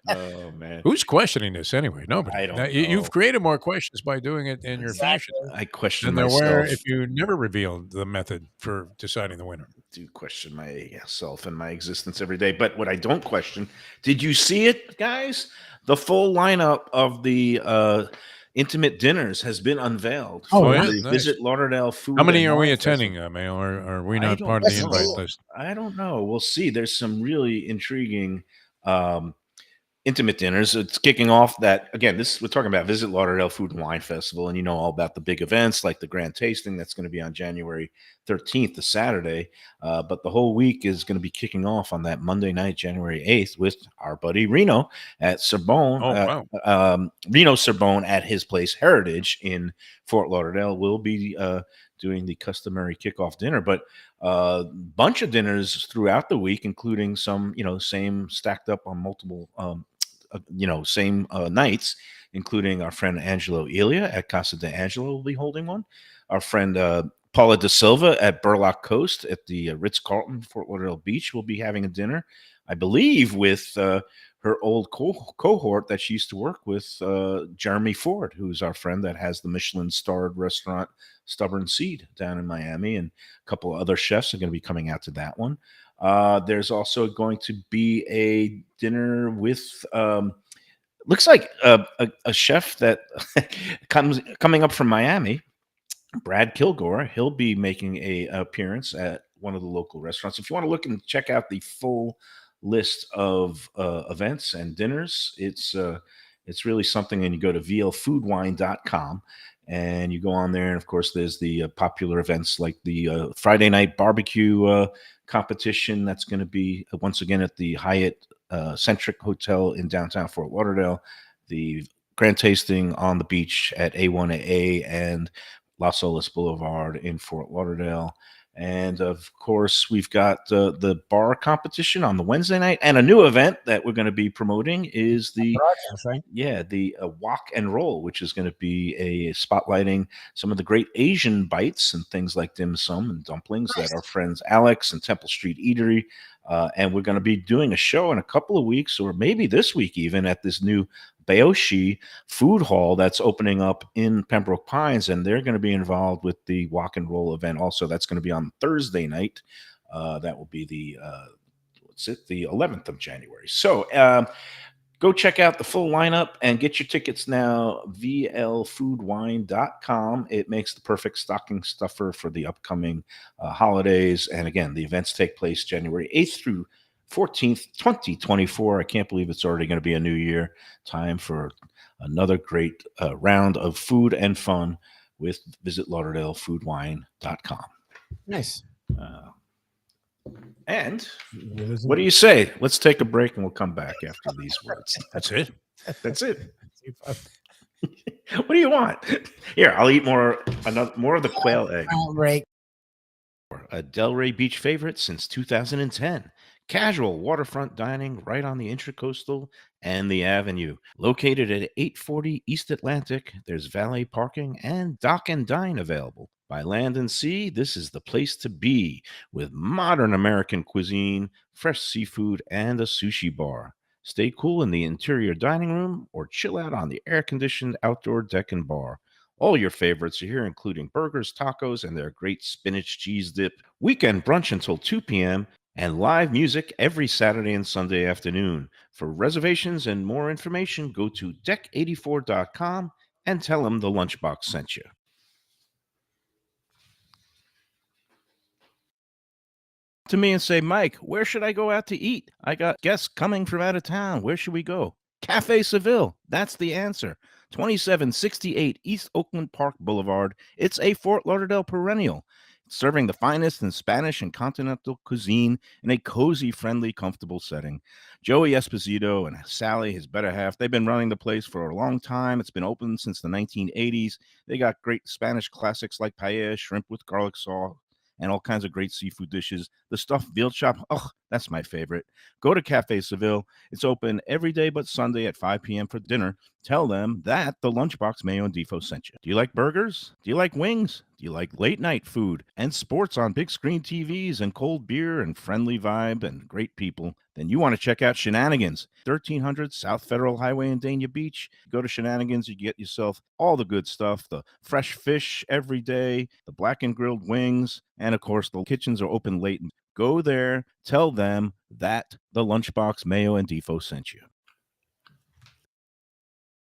Oh man, Who's questioning this anyway? Nobody. I don't Now, you've know. created more questions by doing it in your fashion I question than there were myself. if you never revealed the method for deciding the winner. Do question myself and my existence every day. But what I don't question, did you see it, guys? The full lineup of the intimate dinners has been unveiled Oh, for yeah? the Nice. Visit Lauderdale Food. How many and are we Wine attending, Festival. Mayo? Are we I not don't part of the know. invite list? I don't know. We'll see. There's some really intriguing intimate dinners. It's kicking off that again. We're talking about Visit Lauderdale Food and Wine Festival, and you know all about the big events like the grand tasting that's going to be on January 13th, the Saturday. But the whole week is going to be kicking off on that Monday night, January 8th, with our buddy Reno at Sorbonne. Oh, wow. Reno Sorbonne at his place Heritage in Fort Lauderdale will be doing the customary kickoff dinner, but bunch of dinners throughout the week, including some, same stacked up on multiple, same nights, including our friend Angelo Elia at Casa de Angelo will be holding one. Our friend Paula De Silva at Burlock Coast at the Ritz-Carlton Fort Lauderdale Beach will be having a dinner, I believe, with her old cohort that she used to work with, Jeremy Ford, who's our friend that has the Michelin-starred restaurant Stubborn Seed down in Miami, and a couple of other chefs are going to be coming out to that one. There's also going to be a dinner with looks like a chef that coming up from Miami, Brad Kilgore. He'll be making a appearance at one of the local restaurants. If you want to look and check out the full list of events and dinners, it's really something. And you go to vlfoodwine.com and you go on there, and of course there's the popular events like the Friday night barbecue competition that's going to be once again at the Hyatt Centric Hotel in downtown Fort Lauderdale, the grand tasting on the beach at A1AA and Las Olas Boulevard in Fort Lauderdale. And of course, we've got the bar competition on the Wednesday night, and a new event that we're going to be promoting is the Wok and Roll, which is going to be a spotlighting some of the great Asian bites and things like dim sum and dumplings that our friends Alex and Temple Street Eatery. And we're going to be doing a show in a couple of weeks, or maybe this week even, at this new Bayoshi food hall that's opening up in Pembroke Pines, and they're going to be involved with the Wok and Roll event also. That's going to be on Thursday night. That will be the 11th of January. So go check out the full lineup and get your tickets now, vlfoodwine.com. It makes the perfect stocking stuffer for the upcoming holidays. And again, the events take place January 8th through 14th, 2024. I can't believe it's already going to be a new year. Time for another great round of food and fun with Visit LauderdaleFoodWine.com. Nice. And what do you say? Let's take a break and we'll come back after these words. That's it. That's it. What do you want? Here, I'll eat more of the quail egg. Break. A Delray Beach favorite since 2010. Casual waterfront dining right on the Intracoastal and the Avenue. Located at 840 East Atlantic, there's valet parking and dock and dine available. By land and sea, this is the place to be, with modern American cuisine, fresh seafood, and a sushi bar. Stay cool in the interior dining room or chill out on the air-conditioned outdoor deck and bar. All your favorites are here, including burgers, tacos, and their great spinach cheese dip. Weekend brunch until 2 p.m. and live music every Saturday and Sunday afternoon. For reservations and more information, go to deck84.com and tell them the Lunchbox sent you. To me and say, Mike, where should I go out to eat? I got guests coming from out of town. Where should we go? Cafe Seville. That's the answer. 2768 East Oakland Park Boulevard. It's a Fort Lauderdale perennial, serving the finest in Spanish and continental cuisine in a cozy, friendly, comfortable setting. Joey Esposito and Sally, his better half, they've been running the place for a long time. It's been open since the 1980s. They got great Spanish classics like paella, shrimp with garlic sauce, and all kinds of great seafood dishes. The stuffed veal chop, that's my favorite. Go to Cafe Seville. It's open every day but Sunday at 5 p.m. for dinner. Tell them that the Lunchbox Mayo and Defo sent you. Do you like burgers? Do you like wings? Do you like late night food and sports on big screen TVs and cold beer and friendly vibe and great people? Then you want to check out Shenanigans, 1300 South Federal Highway in Dania Beach. Go to Shenanigans, you get yourself all the good stuff, the fresh fish every day, the black and grilled wings, and of course the kitchens are open late. Go there, tell them that the Lunchbox Mayo and Defo sent you.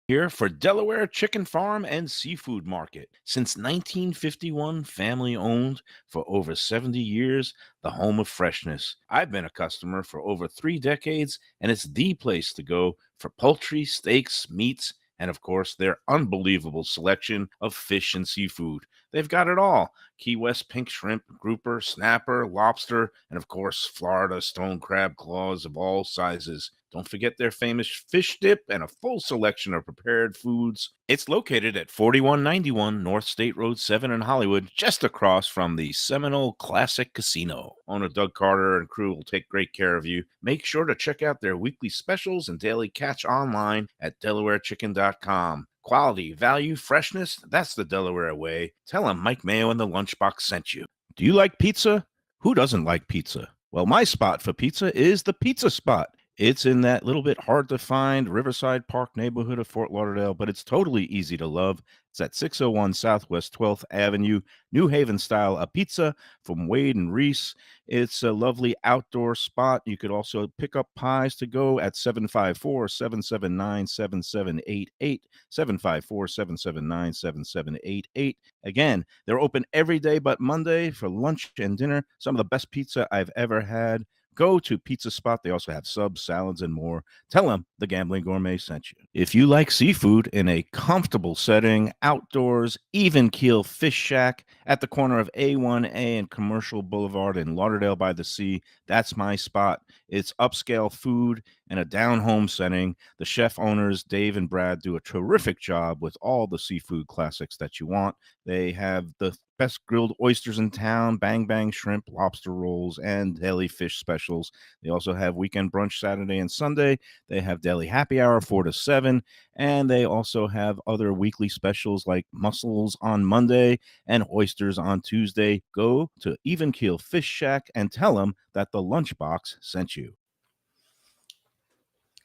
Here for Delaware Chicken Farm and Seafood Market. Since 1951, family owned for over 70 years, the home of freshness. I've been a customer for over 3 decades, and it's the place to go for poultry, steaks, meats, and of course, their unbelievable selection of fish and seafood. They've got it all: Key West pink shrimp, grouper, snapper, lobster, and of course, Florida stone crab claws of all sizes. Don't forget their famous fish dip and a full selection of prepared foods. It's located at 4191 North State Road 7 in Hollywood, just across from the Seminole Classic Casino. Owner Doug Carter and crew will take great care of you. Make sure to check out their weekly specials and daily catch online at DelawareChicken.com. Quality, value, freshness, that's the Delaware way. Tell them Mike Mayo and the Lunchbox sent you. Do you like pizza? Who doesn't like pizza? Well, my spot for pizza is the Pizza Spot. It's in that little bit hard to find Riverside Park neighborhood of Fort Lauderdale, but it's totally easy to love. It's at 601 Southwest 12th Avenue, New Haven style, a pizza from Wade and Reese. It's a lovely outdoor spot. You could also pick up pies to go at 754-779-7788, 754-779-7788. Again, they're open every day but Monday for lunch and dinner. Some of the best pizza I've ever had. Go to Pizza Spot. They also have subs, salads, and more. Tell them the Gambling Gourmet sent you. If you like seafood in a comfortable setting, outdoors, even keel fish shack at the corner of A1A and Commercial Boulevard in Lauderdale by the Sea, that's my spot. It's upscale food in a down-home setting. The chef owners, Dave and Brad, do a terrific job with all the seafood classics that you want. They have the best grilled oysters in town, bang bang shrimp, lobster rolls, and deli fish specials. They also have weekend brunch Saturday and Sunday. They have deli happy hour 4 to 7, and they also have other weekly specials like mussels on Monday and oysters on Tuesday. Go to Even Keel Fish Shack and tell them that the Lunchbox sent you.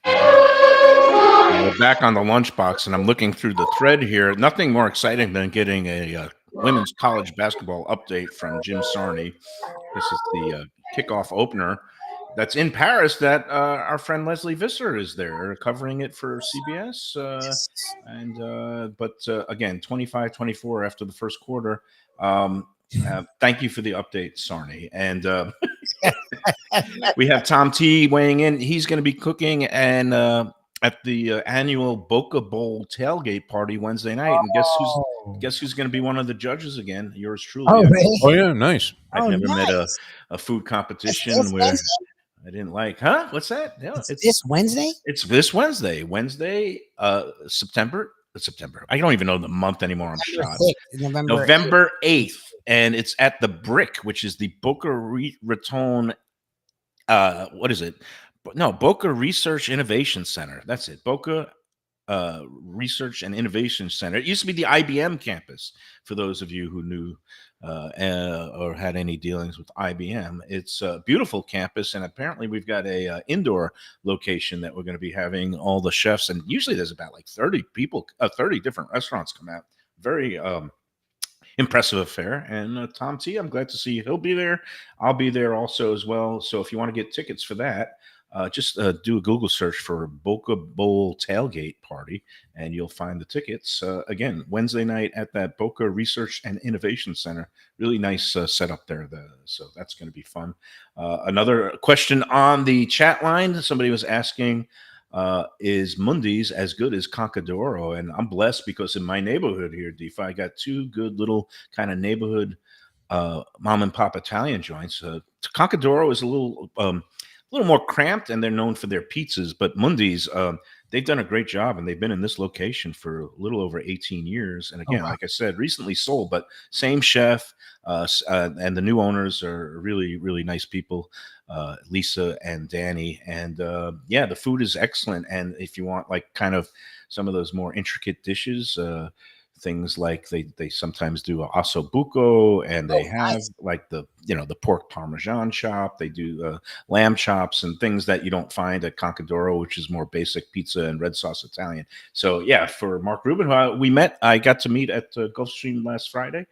We're back on the Lunchbox, and I'm looking through the thread here. Nothing more exciting than getting a women's college basketball update from Jim Sarney. This is the kickoff opener that's in Paris that our friend Leslie Visser is there covering it for CBS. But again, 25-24 after the first quarter. Thank you for the update, Sarney. And we have Tom T weighing in. He's going to be cooking and at the annual Boca Bowl tailgate party Wednesday night. And guess who's going to be one of the judges again? Yours truly. Oh, really? Oh, yeah, nice. I've never met nice. a food competition This where Wednesday? I didn't like, huh? What's that? No, It's this Wednesday? it's this Wednesday, September. I don't even know the month anymore. I'm shocked. November 8th. And it's at the Brick, which is the Boca Raton. What is it? No, Boca Research Innovation Center. That's it. Boca Research and Innovation Center. It used to be the IBM campus, for those of you who knew or had any dealings with IBM. It's a beautiful campus, and apparently we've got a indoor location that we're going to be having all the chefs, and usually there's about like 30 people, 30 different restaurants come out. Very impressive affair. And Tom T, I'm glad to see he'll be there. I'll be there also as well. So if you want to get tickets for that, just do a Google search for Boca Bowl tailgate party, and you'll find the tickets. Again, Wednesday night at that Boca Research and Innovation Center. Really nice setup there. So that's going to be fun. Another question on the chat line. Somebody was asking, is Mundi's as good as Concadoro? And I'm blessed because in my neighborhood here, Defo, I got two good little kind of neighborhood mom and pop Italian joints. Concadoro is a little more cramped, and they're known for their pizzas. But Mundi's, they've done a great job, and they've been in this location for a little over 18 years. And again, like I said, recently sold, but same chef, and the new owners are really, really nice people, Lisa and Danny. And yeah, the food is excellent. And if you want like kind of some of those more intricate dishes, things like they sometimes do a osso buco, and they have like the pork parmesan chop. They do lamb chops and things that you don't find at Concadoro, which is more basic pizza and red sauce Italian. So yeah, for Mark Rubin, who I got to meet at Gulfstream last Friday.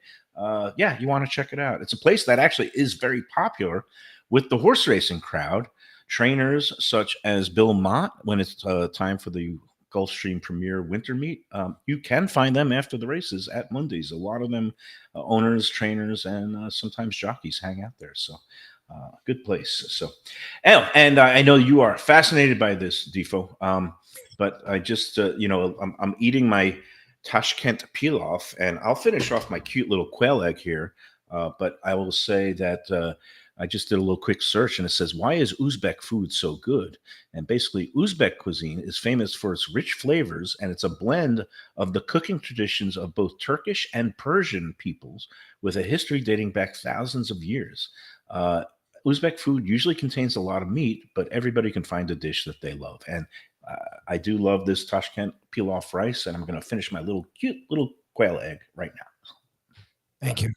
Yeah, you want to check it out. It's a place that actually is very popular with the horse racing crowd. Trainers such as Bill Mott, when it's time for the Gulfstream Premier Winter Meet. You can find them after the races at Mundy's. A lot of them, owners, trainers, and sometimes jockeys hang out there. So, good place. So, and I know you are fascinated by this, Defo. But I just, I'm eating my Tashkent pilaf, and I'll finish off my cute little quail egg here. But I will say that I just did a little quick search, and it says, "Why is Uzbek food so good?" And basically, Uzbek cuisine is famous for its rich flavors, and it's a blend of the cooking traditions of both Turkish and Persian peoples, with a history dating back thousands of years. Uzbek food usually contains a lot of meat, but everybody can find a dish that they love. And I do love this Tashkent pilaf rice, and I'm going to finish my cute little quail egg right now. Thank you.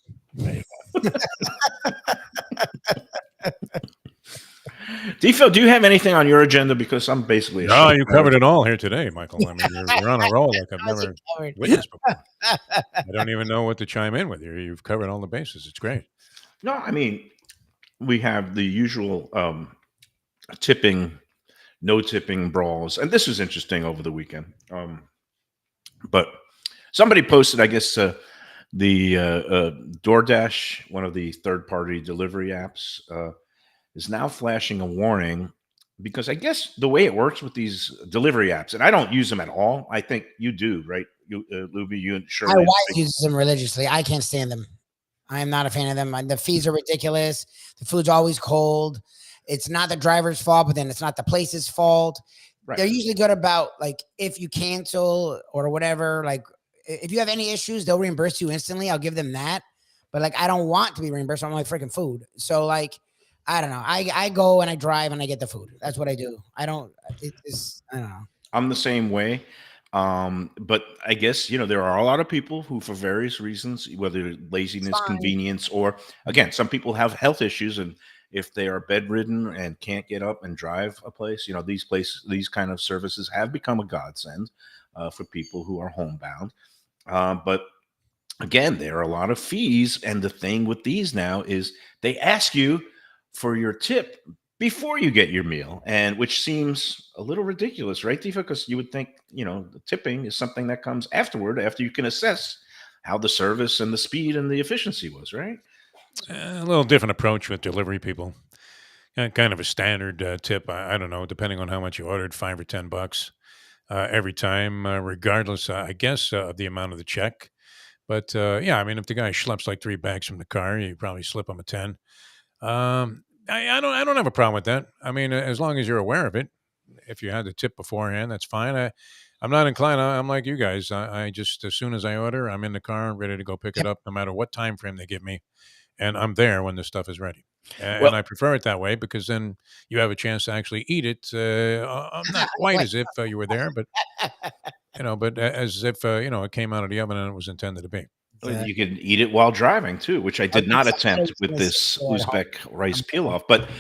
Defo, do you have anything on your agenda? Because I'm basically no, you covered it all here today, Michael. I mean, you're on a roll like I've never witnessed before. I don't even know what to chime in with you. You've covered all the bases. It's great. No, I mean, we have the usual no tipping brawls, and this was interesting over the weekend. But somebody posted, I guess, the DoorDash, one of the third-party delivery apps, is now flashing a warning because I guess the way it works with these delivery apps, and I don't use them at all. I think you do, right? You, Lubie, you and Shirley. My wife uses them religiously. I can't stand them. I am not a fan of them. The fees are ridiculous. The food's always cold. It's not the driver's fault, but then it's not the place's fault. Right. They're usually good about, like, if you cancel or whatever, like, if you have any issues, they'll reimburse you instantly. I'll give them that. But, like, I don't want to be reimbursed on my freaking food. So, like, I don't know. I go and I drive and I get the food. That's what I do. I don't know. I'm the same way. But I guess, there are a lot of people who, for various reasons, whether laziness, convenience, or again, some people have health issues, and if they are bedridden and can't get up and drive a place, these kind of services have become a godsend for people who are homebound. But again, there are a lot of fees, and the thing with these now is they ask you for your tip before you get your meal, and which seems a little ridiculous, right, Tifa? Because you would think, the tipping is something that comes afterward, after you can assess how the service and the speed and the efficiency was, right? A little different approach with delivery people. Kind of a standard tip. I don't know, depending on how much you ordered, $5 or $10 every time, regardless, I guess, of the amount of the check. But yeah, I mean, if the guy schleps like 3 bags from the car, you probably slip him a 10. I don't have a problem with that. I mean, as long as you're aware of it. If you had the tip beforehand, that's fine. I'm not inclined. I'm like you guys. I just, as soon as I order, I'm in the car, ready to go pick it up, no matter what time frame they give me, and I'm there when the stuff is ready. And I prefer it that way because then you have a chance to actually eat it. Not quite as if you were there, but but as if it came out of the oven and it was intended to be. You can eat it while driving too, which I did not attempt with this Uzbek rice pilaf. But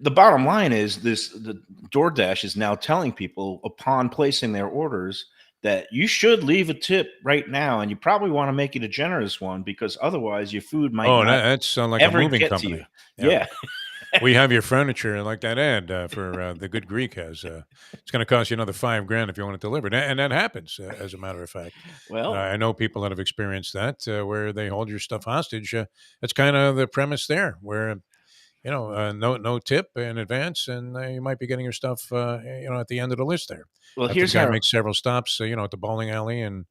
the bottom line is the DoorDash is now telling people upon placing their orders that you should leave a tip right now, and you probably want to make it a generous one because otherwise your food might that's like a moving company. Yeah. We have your furniture like that ad for the Good Greek has. It's going to cost you another $5,000 if you want it delivered, and that happens as a matter of fact. Well, I know people that have experienced that where they hold your stuff hostage. That's kind of the premise there, where no tip in advance, and you might be getting your stuff at the end of the list there. Well, here's how makes several stops, at the bowling alley, and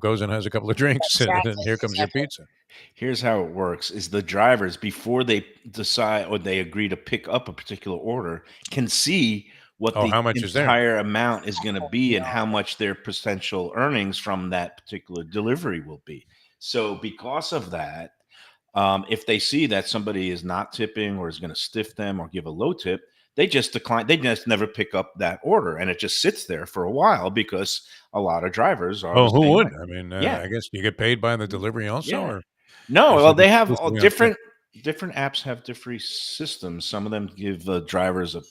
goes and has a couple of drinks, and then here comes your pizza. Here's how it works: is the drivers, before they decide or they agree to pick up a particular order, can see what the how much entire amount is going to be and how much their potential earnings from that particular delivery will be. So because of that, if they see that somebody is not tipping or is going to stiff them or give a low tip, they just decline. They just never pick up that order, and it just sits there for a while because a lot of drivers are. Oh, who would? I mean, I guess you get paid by the delivery also, or no? Well, they have all different apps have different systems. Some of them give drivers a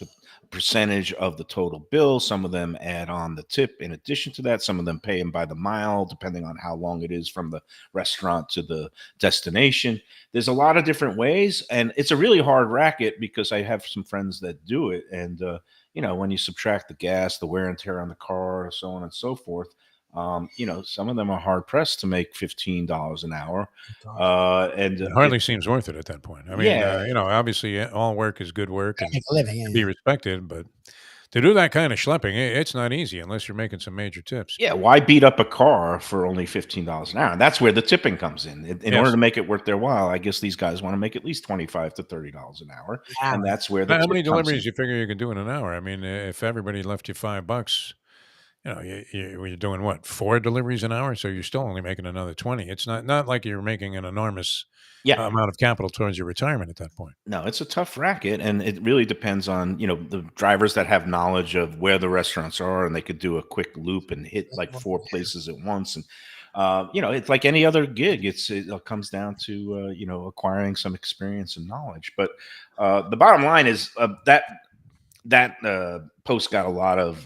percentage of the total bill. Some of them add on the tip in addition to that. Some of them pay them by the mile, depending on how long it is from the restaurant to the destination. There's a lot of different ways, and it's a really hard racket because I have some friends that do it, and when you subtract the gas, the wear and tear on the car, so on and so forth, some of them are hard pressed to make $15 an hour. And It hardly seems worth it at that point. I mean, yeah, obviously all work is good work Gotta and make a living. to be Yeah, respected, but to do that kind of schlepping, it's not easy unless you're making some major tips. yeah, why beat up a car for only $15 an hour? And that's where the tipping comes in. In order Yes. to make it worth their while, I guess these guys want to make at least $25 to $30 an hour, yeah. and that's where the How tip many comes in. deliveries you figure you can do in an hour? I mean, if everybody left you $5, you're doing what, 4 deliveries an hour? So you're still only making another 20. It's not like you're making an enormous Yeah, amount of capital towards your retirement at that point. no, it's a tough racket, and it really depends on the drivers that have knowledge of where the restaurants are, and they could do a quick loop and hit like 4 places at once. And it's like any other gig. It comes down to acquiring some experience and knowledge. But the bottom line is that post got a lot of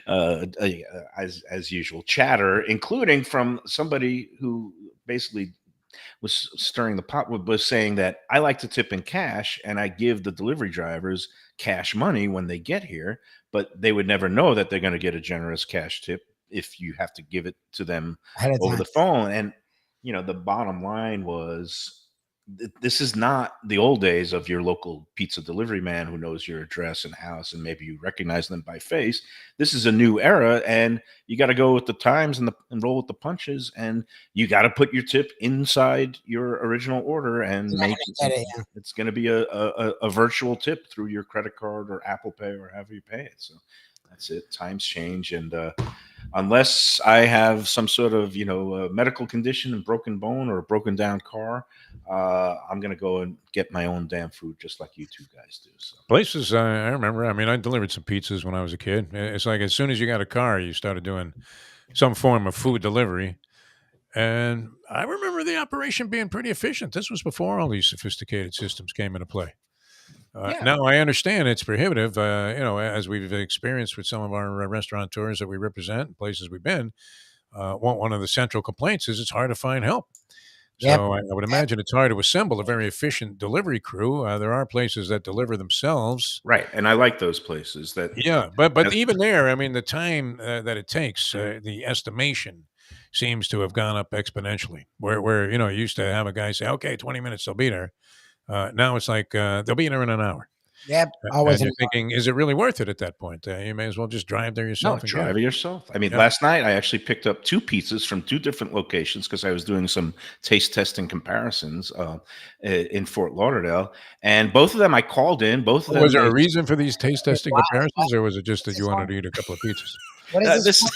as usual chatter, including from somebody who basically was stirring the pot, was saying that I like to tip in cash and I give the delivery drivers cash money when they get here, but they would never know that they're going to get a generous cash tip if you have to give it to them Ahead of over time. the phone. And the bottom line was, this is not the old days of your local pizza delivery man who knows your address and house and maybe you recognize them by face. This is a new era, and you got to go with the times and roll with the punches, and you got to put your tip inside your original order and You're not make gonna get it, yeah. it's going to be a virtual tip through your credit card or Apple Pay or however you pay it. So that's it. Times change, and unless I have some sort of medical condition and broken bone or a broken down car, I'm gonna go and get my own damn food just like you two guys do. So Places, I remember. I mean, I delivered some pizzas when I was a kid. It's like as soon as you got a car, you started doing some form of food delivery. And I remember the operation being pretty efficient. This was before all these sophisticated systems came into play. yeah, Now I understand it's prohibitive, as we've experienced with some of our restaurateurs that we represent, places we've been. One of the central complaints is it's hard to find help. Yep. So I would imagine it's hard to assemble a very efficient delivery crew. There are places that deliver themselves. right. And I like those places that. Yeah, but that- even there, I mean, the time that it takes, the estimation seems to have gone up exponentially. Where you used to have a guy say, "Okay, 20 minutes, they'll be there." Now it's like they'll be there in an hour. Yep. And Always. you're thinking, is it really worth it at that point? You may as well just drive there No, yourself and get drive it. it yourself. I mean, Yeah. last night I actually picked up 2 pizzas from 2 different locations because I was doing some taste testing comparisons in Fort Lauderdale, and both of them I called in. Both of them. Was there a they- reason for these taste testing Wow. comparisons, or was it just that This you is wanted fun. to eat a couple of pizzas? What is this? this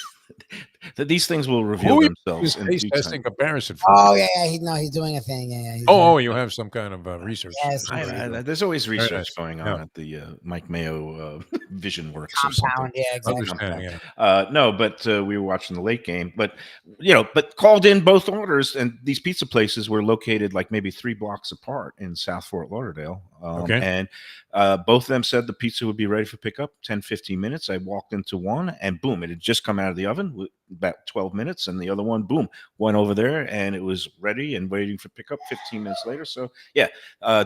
that these things will reveal Who is themselves this in taste due testing time. comparison for? Oh yeah, yeah. He's doing a thing. Yeah, yeah. he's doing- Oh, you have some kind of research. Yes, I- Very I- there's always research nice. going Yeah. on at the Mike Mayo Vision Works or something. compound. Yeah, exactly. Understanding, yeah. No, but we were watching the late game. But but called in both orders, and these pizza places were located like maybe 3 blocks apart in South Fort Lauderdale. Okay. And both of them said the pizza would be ready for pickup 10-15 minutes. I walked into one, and boom, it had just come out of the oven with about 12 minutes, and the other one, boom, went over there, and it was ready and waiting for pickup 15 minutes later. So yeah,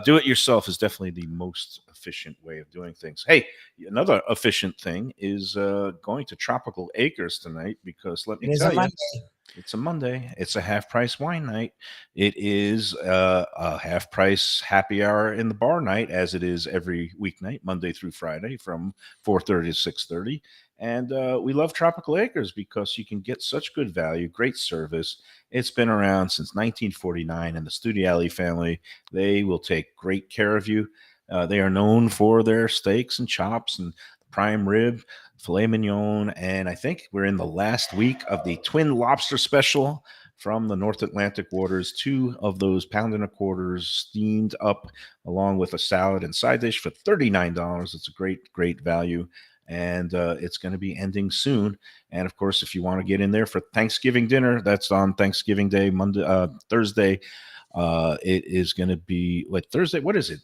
do it yourself is definitely the most efficient way of doing things. Hey, another efficient thing is going to Tropical Acres tonight, because let It me is tell a you, Monday. it's a Monday. It's a half price wine night. It is a half price happy hour in the bar night, as it is every weeknight, Monday through Friday from 4:30 to 6:30. And we love Tropical Acres because you can get such good value, great service. It's been around since 1949, and the Studiali family, they will take great care of you. They are known for their steaks and chops and prime rib, filet mignon, and I think we're in the last week of the twin lobster special from the North Atlantic waters. 2 of those pound and a quarters steamed up along with a salad and side dish for $39. It's a great value, and it's going to be ending soon. And of course, if you want to get in there for Thanksgiving dinner, that's on Thanksgiving Day, Thursday, It is going to be like Thursday. What is it?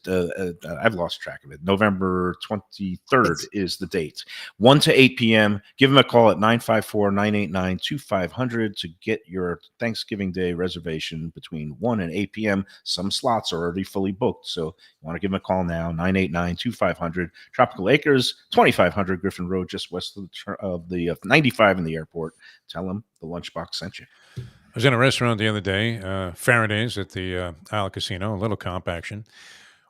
I've lost track of it. November 23rd is the date. 1 to 8 p.m. Give them a call at 954-989-2500 to get your Thanksgiving Day reservation between 1 and 8 p.m. Some slots are already fully booked, so you want to give them a call now, 989-2500. Tropical Acres, 2500 Griffin Road, just west of the 95 in the airport. Tell them the Lunchbox sent you. I was in a restaurant the other day, Faraday's at the Isle Casino, a little comp action.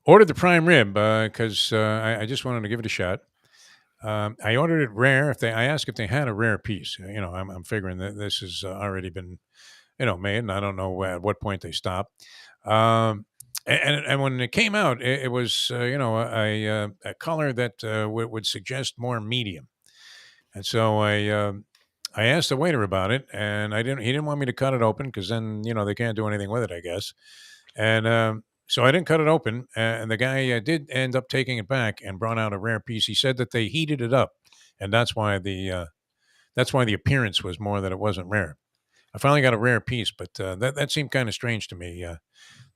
Ordered the prime rib because I just wanted to give it a shot. I ordered it rare. I asked if they had a rare piece. I'm figuring that this has already been, made, and I don't know at what point they stopped. And when it came out, it was a color that would suggest more medium. And so I asked the waiter about it, and he didn't want me to cut it open because then they can't do anything with it, I guess. And so I didn't cut it open, and the guy did end up taking it back and brought out a rare piece. He said that they heated it up, and that's why the appearance was more that it wasn't rare. I finally got a rare piece, but that seemed kind of strange to me.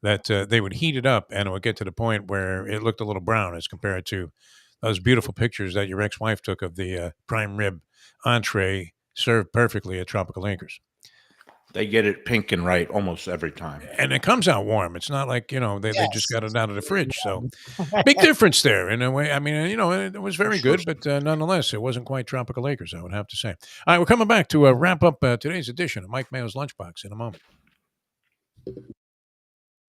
That they would heat it up and it would get to the point where it looked a little brown as compared to those beautiful pictures that your ex-wife took of the prime rib entree served perfectly at Tropical Acres. They get it pink and right almost every time. And it comes out warm. It's not like, they just got it out of the fridge. So big Right. difference there in a way. I mean, it was very good, but nonetheless, it wasn't quite Tropical Acres, I would have to say. All right, we're coming back to wrap up today's edition of Mike Mayo's Lunchbox in a moment.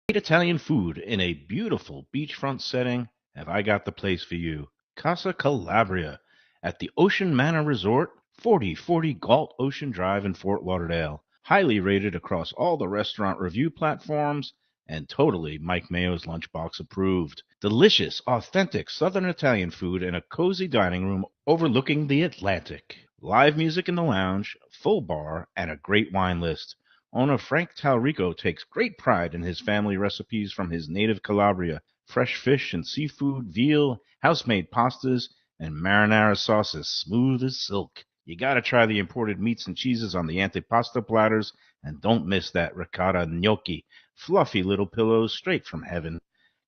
Great Italian food in a beautiful beachfront setting. Have I got the place for you? Casa Calabria at the Ocean Manor Resort, 4040 Galt Ocean Drive in Fort Lauderdale. Highly rated across all the restaurant review platforms and totally Mike Mayo's Lunchbox approved. Delicious, authentic Southern Italian food in a cozy dining room overlooking the Atlantic. Live music in the lounge, full bar, and a great wine list. Owner Frank Talrico takes great pride in his family recipes from his native Calabria. Fresh fish and seafood, veal, house-made pastas, and marinara sauces smooth as silk. You gotta try the imported meats and cheeses on the antipasto platters, and don't miss that ricotta gnocchi. Fluffy little pillows straight from heaven.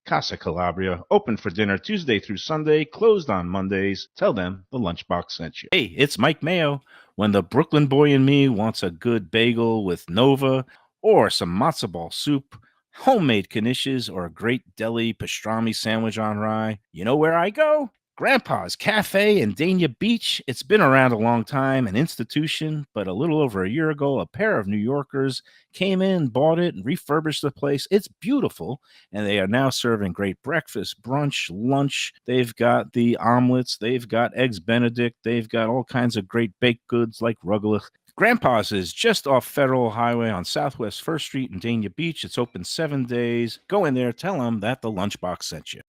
Casa Calabria, open for dinner Tuesday through Sunday, closed on Mondays. Tell them the Lunchbox sent you. Hey, it's Mike Mayo. When the Brooklyn boy in me wants a good bagel with Nova or some matzo ball soup, homemade knishes, or a great deli pastrami sandwich on rye, you know where I go? Grandpa's Cafe in Dania Beach. It's been around a long time, an institution, but a little over a year ago, a pair of New Yorkers came in, bought it, and refurbished the place. It's beautiful, and they are now serving great breakfast, brunch, lunch. They've got the omelets. They've got eggs Benedict. They've got all kinds of great baked goods like rugelach. Grandpa's is just off Federal Highway on Southwest 1st Street in Dania Beach. It's open 7 days. Go in there, tell them that the Lunchbox sent you.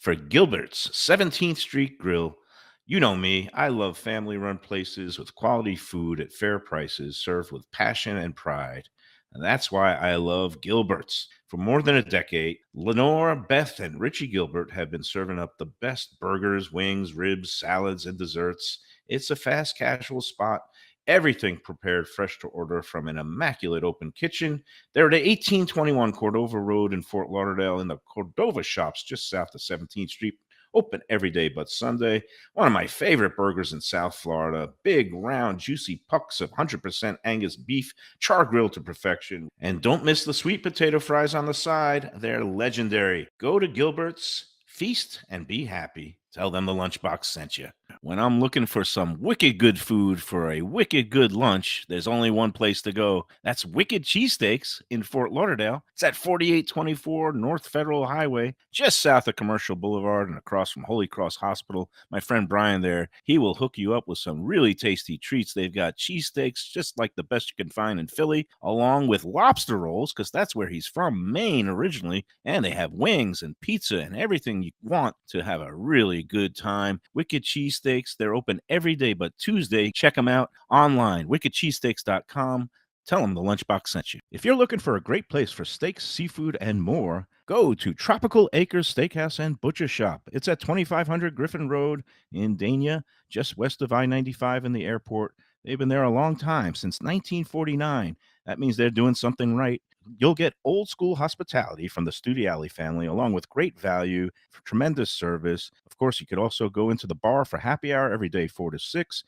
For Gilbert's 17th Street Grill. You know me, I love family-run places with quality food at fair prices served with passion and pride. And that's why I love Gilbert's. For more than a decade, Lenore, Beth, and Richie Gilbert have been serving up the best burgers, wings, ribs, salads, and desserts. It's a fast casual spot. Everything prepared fresh to order from an immaculate open kitchen. They're at 1821 Cordova Road in Fort Lauderdale in the Cordova Shops just south of 17th Street. Open every day but Sunday. One of my favorite burgers in South Florida. Big, round, juicy pucks of 100% Angus beef, char grilled to perfection. And don't miss the sweet potato fries on the side. They're legendary. Go to Gilbert's, feast, and be happy. Tell them the Lunchbox sent you. When I'm looking for some wicked good food for a wicked good lunch, there's only one place to go. That's Wicked Cheesesteaks in Fort Lauderdale. It's at 4824 North Federal Highway, just south of Commercial Boulevard and across from Holy Cross Hospital. My friend Brian there, he will hook you up with some really tasty treats. They've got cheesesteaks, just like the best you can find in Philly, along with lobster rolls, because that's where he's from, Maine originally. And they have wings and pizza and everything you want to have a really good time. Wicked Cheesesteaks, they're open every day but Tuesday. Check them out online, wickedcheesesteaks.com. Tell them the Lunchbox sent you. If you're looking for a great place for steaks, seafood, and more, go to Tropical Acres Steakhouse and Butcher Shop. It's at 2500 Griffin Road in Dania, just west of I-95 in the airport. They've been there a long time, since 1949. That means they're doing something right. You'll get old school hospitality from the Studiali family, along with great value, tremendous service. Of course, you could also go into the bar for happy hour every day, 4 to 6.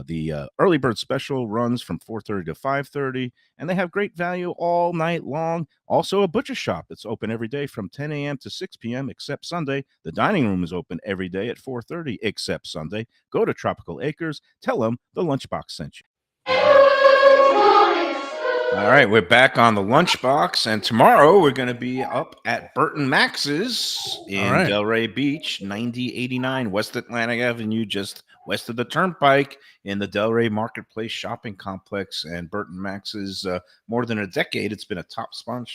The early bird special runs from 4:30 to 5:30, and they have great value all night long. Also, a butcher shop that's open every day from 10 a.m. to 6 p.m. except Sunday. The dining room is open every day at 4:30 except Sunday. Go to Tropical Acres. Tell them the Lunchbox sent you. All right, we're back on the Lunchbox, and tomorrow we're going to be up at Burton Max's in right. Delray Beach, 9089 West Atlantic Avenue, just west of the Turnpike in the Delray Marketplace Shopping Complex. And Burton Max's, more than a decade, it's been a top spot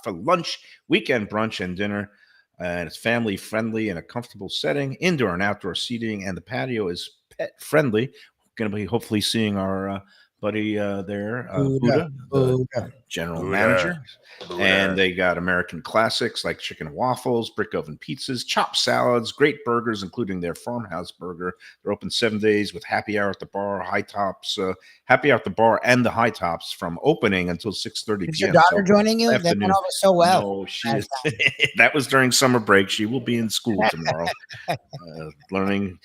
for lunch, weekend brunch, and dinner. And it's family friendly in a comfortable setting, indoor and outdoor seating, and the patio is pet friendly. We're going to be hopefully seeing our buddy there, Buddha, the general manager. And they got American classics like chicken and waffles, brick oven pizzas, chopped salads, great burgers, including their farmhouse burger. They're open 7 days with happy hour at the bar, high tops, happy hour at the bar and the high tops from opening until 6:30 p.m. Is your daughter joining you? That went over so well. No, she is. That was during summer break. She will be in school tomorrow, learning,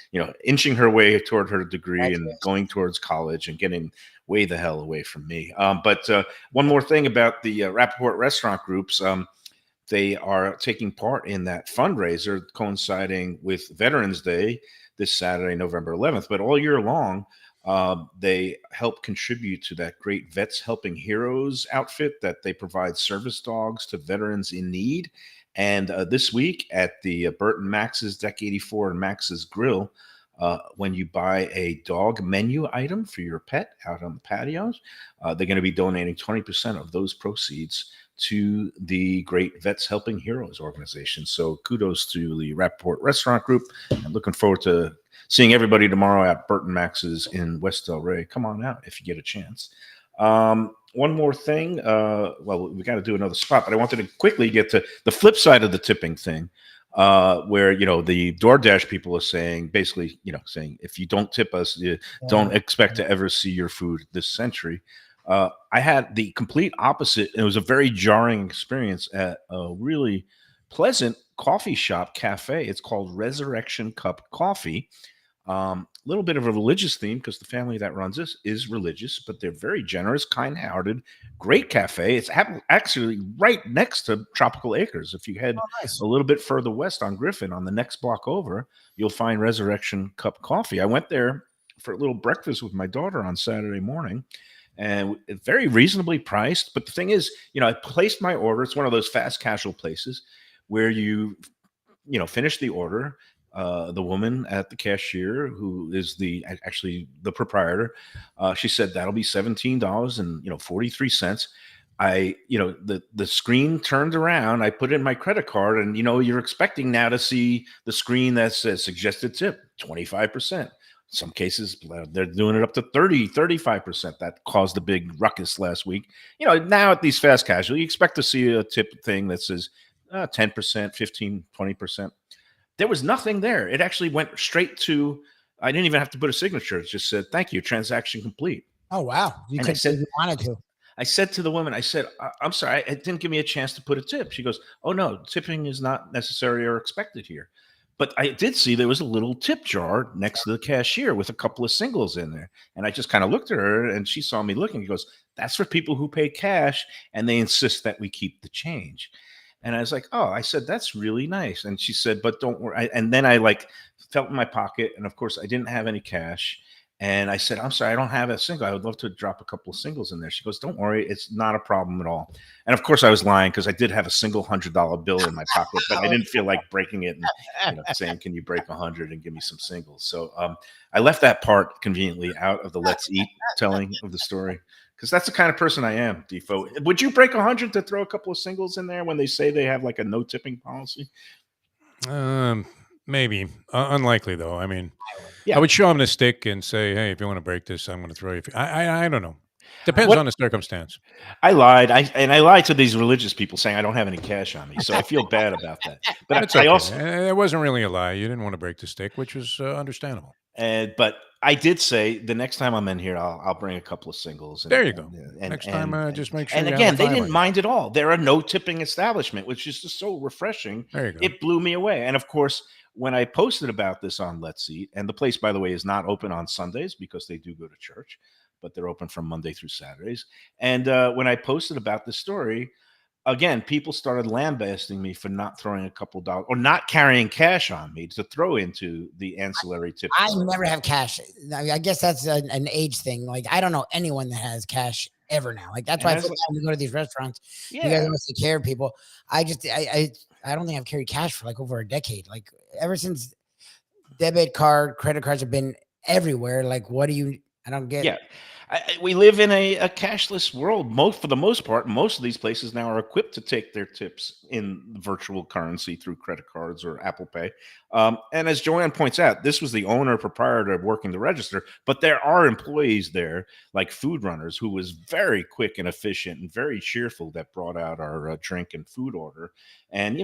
inching her way toward her degree and going towards college and getting way the hell away from me. But one more thing about the Rappaport restaurant groups. They are taking part in that fundraiser coinciding with Veterans Day this Saturday, November 11th. But all year long, they help contribute to that great Vets Helping Heroes outfit that they provide service dogs to veterans in need. And this week at the Burton Max's, Deck 84 and Max's Grill, when you buy a dog menu item for your pet out on the patios, they're going to be donating 20% of those proceeds to the Great Vets Helping Heroes organization. So kudos to the Rappaport Restaurant Group. I'm looking forward to seeing everybody tomorrow at Burton Max's in West Delray. Come on out if you get a chance. One more thing. Well, we got to do another spot, but I wanted to quickly get to the flip side of the tipping thing. Where the DoorDash people are saying, basically, saying if you don't tip us, you don't expect to ever see your food this century. I had the complete opposite. It was a very jarring experience at a really pleasant coffee shop cafe. It's called Resurrection Cup Coffee. Little bit of a religious theme because the family that runs this is religious, but they're very generous, kind-hearted, great cafe. It's actually right next to Tropical Acres. If you head a little bit further west on Griffin, on the next block over, you'll find Resurrection Cup Coffee. I went there for a little breakfast with my daughter on Saturday morning, and it's very reasonably priced. But the thing is, I placed my order. It's one of those fast casual places where you finish the order. The woman at the cashier, who is actually the proprietor, she said that'll be $17.43. The screen turned around. I put in my credit card, and you're expecting now to see the screen that says suggested tip 25%. Some cases they're doing it up to 35%. That caused a big ruckus last week. Now at these fast casual, you expect to see a tip thing that says 10%, 15, 20%. There was nothing there. It actually went straight to, I didn't even have to put a signature. It just said, thank you, transaction complete. Oh, wow. You could say you wanted to. I said to the woman, I'm sorry, it didn't give me a chance to put a tip. She goes, oh, no, tipping is not necessary or expected here. But I did see there was a little tip jar next to the cashier with a couple of singles in there. And I just kind of looked at her, and she saw me looking. She goes, that's for people who pay cash, and they insist that we keep the change. And I was like, oh, I said, that's really nice. And she said, but don't worry. And then I felt in my pocket. And of course I didn't have any cash. And I said, I'm sorry, I don't have a single. I would love to drop a couple of singles in there. She goes, don't worry. It's not a problem at all. And of course I was lying because I did have a single $100 bill in my pocket, but I didn't feel like breaking it and saying, can you break 100 and give me some singles? So I left that part conveniently out of the let's eat telling of the story. Because that's the kind of person I am, Defo. Would you break 100 to throw a couple of singles in there when they say they have a no tipping policy? Maybe. Unlikely, though. I mean, I would show them the stick and say, hey, if you want to break this, I'm going to throw you. I don't know. Depends What- on the circumstance. I lied. I lied to these religious people saying I don't have any cash on me, so I feel bad about that. But It's I okay. also, It wasn't really a lie. You didn't want to break the stick, which was understandable. but I did say the next time I'm in here, I'll bring a couple of singles. There you go. And, Next and, time, just make sure and you again, have they a didn't five. mind at all. They're a no tipping establishment, which is just so refreshing. There you go. It blew me away. And of course, when I posted about this on Let's Eat, and the place, by the way, is not open on Sundays because they do go to church, but they're open from Monday through Saturdays. And when I posted about this story, again, people started lambasting me for not throwing a couple dollars or not carrying cash on me to throw into the ancillary tip. I never have cash. I guess that's an age thing. Like I don't know anyone that has cash ever now. Like that's why I feel bad when we go to these restaurants. You guys must take care of people. I don't think I've carried cash for like over a decade. Like ever since debit card, credit cards have been everywhere. Like what do you? I don't get. Yeah. We live in a cashless world. For the most part, most of these places now are equipped to take their tips in virtual currency through credit cards or Apple Pay. And as Joanne points out, this was the owner proprietor working the register, but there are employees there, like food runners, who was very quick and efficient and very cheerful that brought out our drink and food order. And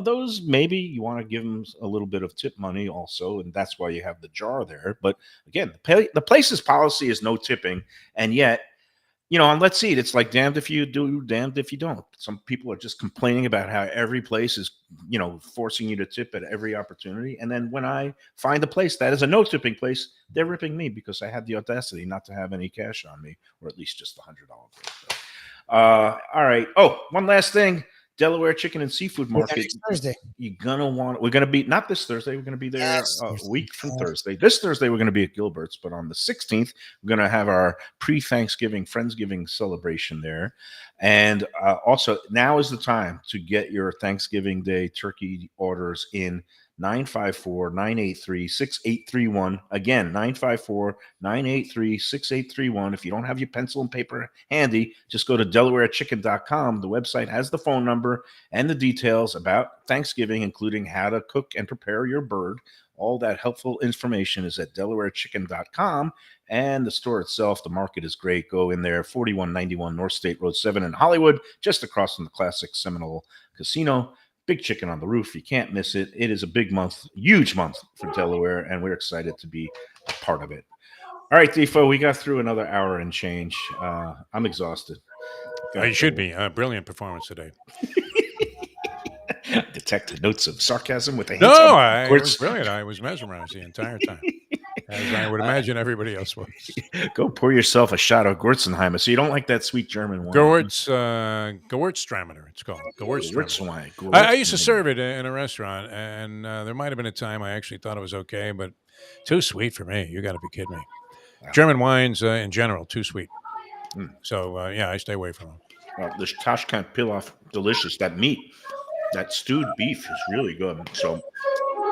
those maybe you want to give them a little bit of tip money also, and that's why you have the jar there. But again, the place's policy is no tipping, and yet, on Let's Eat, it's like damned if you do, damned if you don't. Some people are just complaining about how every place is, forcing you to tip at every opportunity, and then when I find a place that is a no tipping place, they're ripping me because I had the audacity not to have any cash on me, or at least just $100. All right. Oh, one last thing. Delaware Chicken and Seafood Market. Thursday. We're going to be, not this Thursday, we're going to be there a week from Thursday. This Thursday, we're going to be at Gilbert's, but on the 16th, we're going to have our pre-Thanksgiving Friendsgiving celebration there. And also, now is the time to get your Thanksgiving Day turkey orders in. 954-983-6831. Again, 954-983-6831. If you don't have your pencil and paper handy, just go to DelawareChicken.com. The website has the phone number and the details about Thanksgiving, including how to cook and prepare your bird. All that helpful information is at DelawareChicken.com. And the store itself, the market is great. Go in there, 4191 North State Road 7 in Hollywood, just across from the classic Seminole Casino. Big chicken on the roof. You can't miss it. It is a big month, huge month for Delaware, and we're excited to be a part of it. All right, Defo, we got through another hour and change. I'm exhausted. You should be. Brilliant performance today. Detect notes of sarcasm with a hint No, of it was brilliant. I was mesmerized the entire time, as I would imagine everybody else was. Go pour yourself a shot of Gewürzenheimer. So you don't like that sweet German wine? Gewürztraminer, it's called. Gewürztraminer. I used to serve it in a restaurant, and there might have been a time I actually thought it was okay, but too sweet for me. You got to be kidding me. Wow. German wines in general, too sweet. So, I stay away from them. The Tashkent pilaf, delicious. That meat, that stewed beef is really good. So,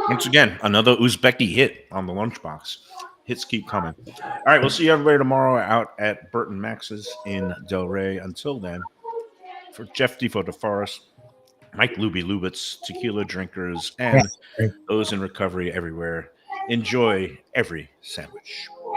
once again, another Uzbeki hit on the lunchbox. Hits keep coming. All right, we'll see everybody tomorrow out at Burton Max's in Delray. Until then, for Jeff Defo DeForest, Mike Lubie Lubitz, tequila drinkers, and those in recovery everywhere, enjoy every sandwich.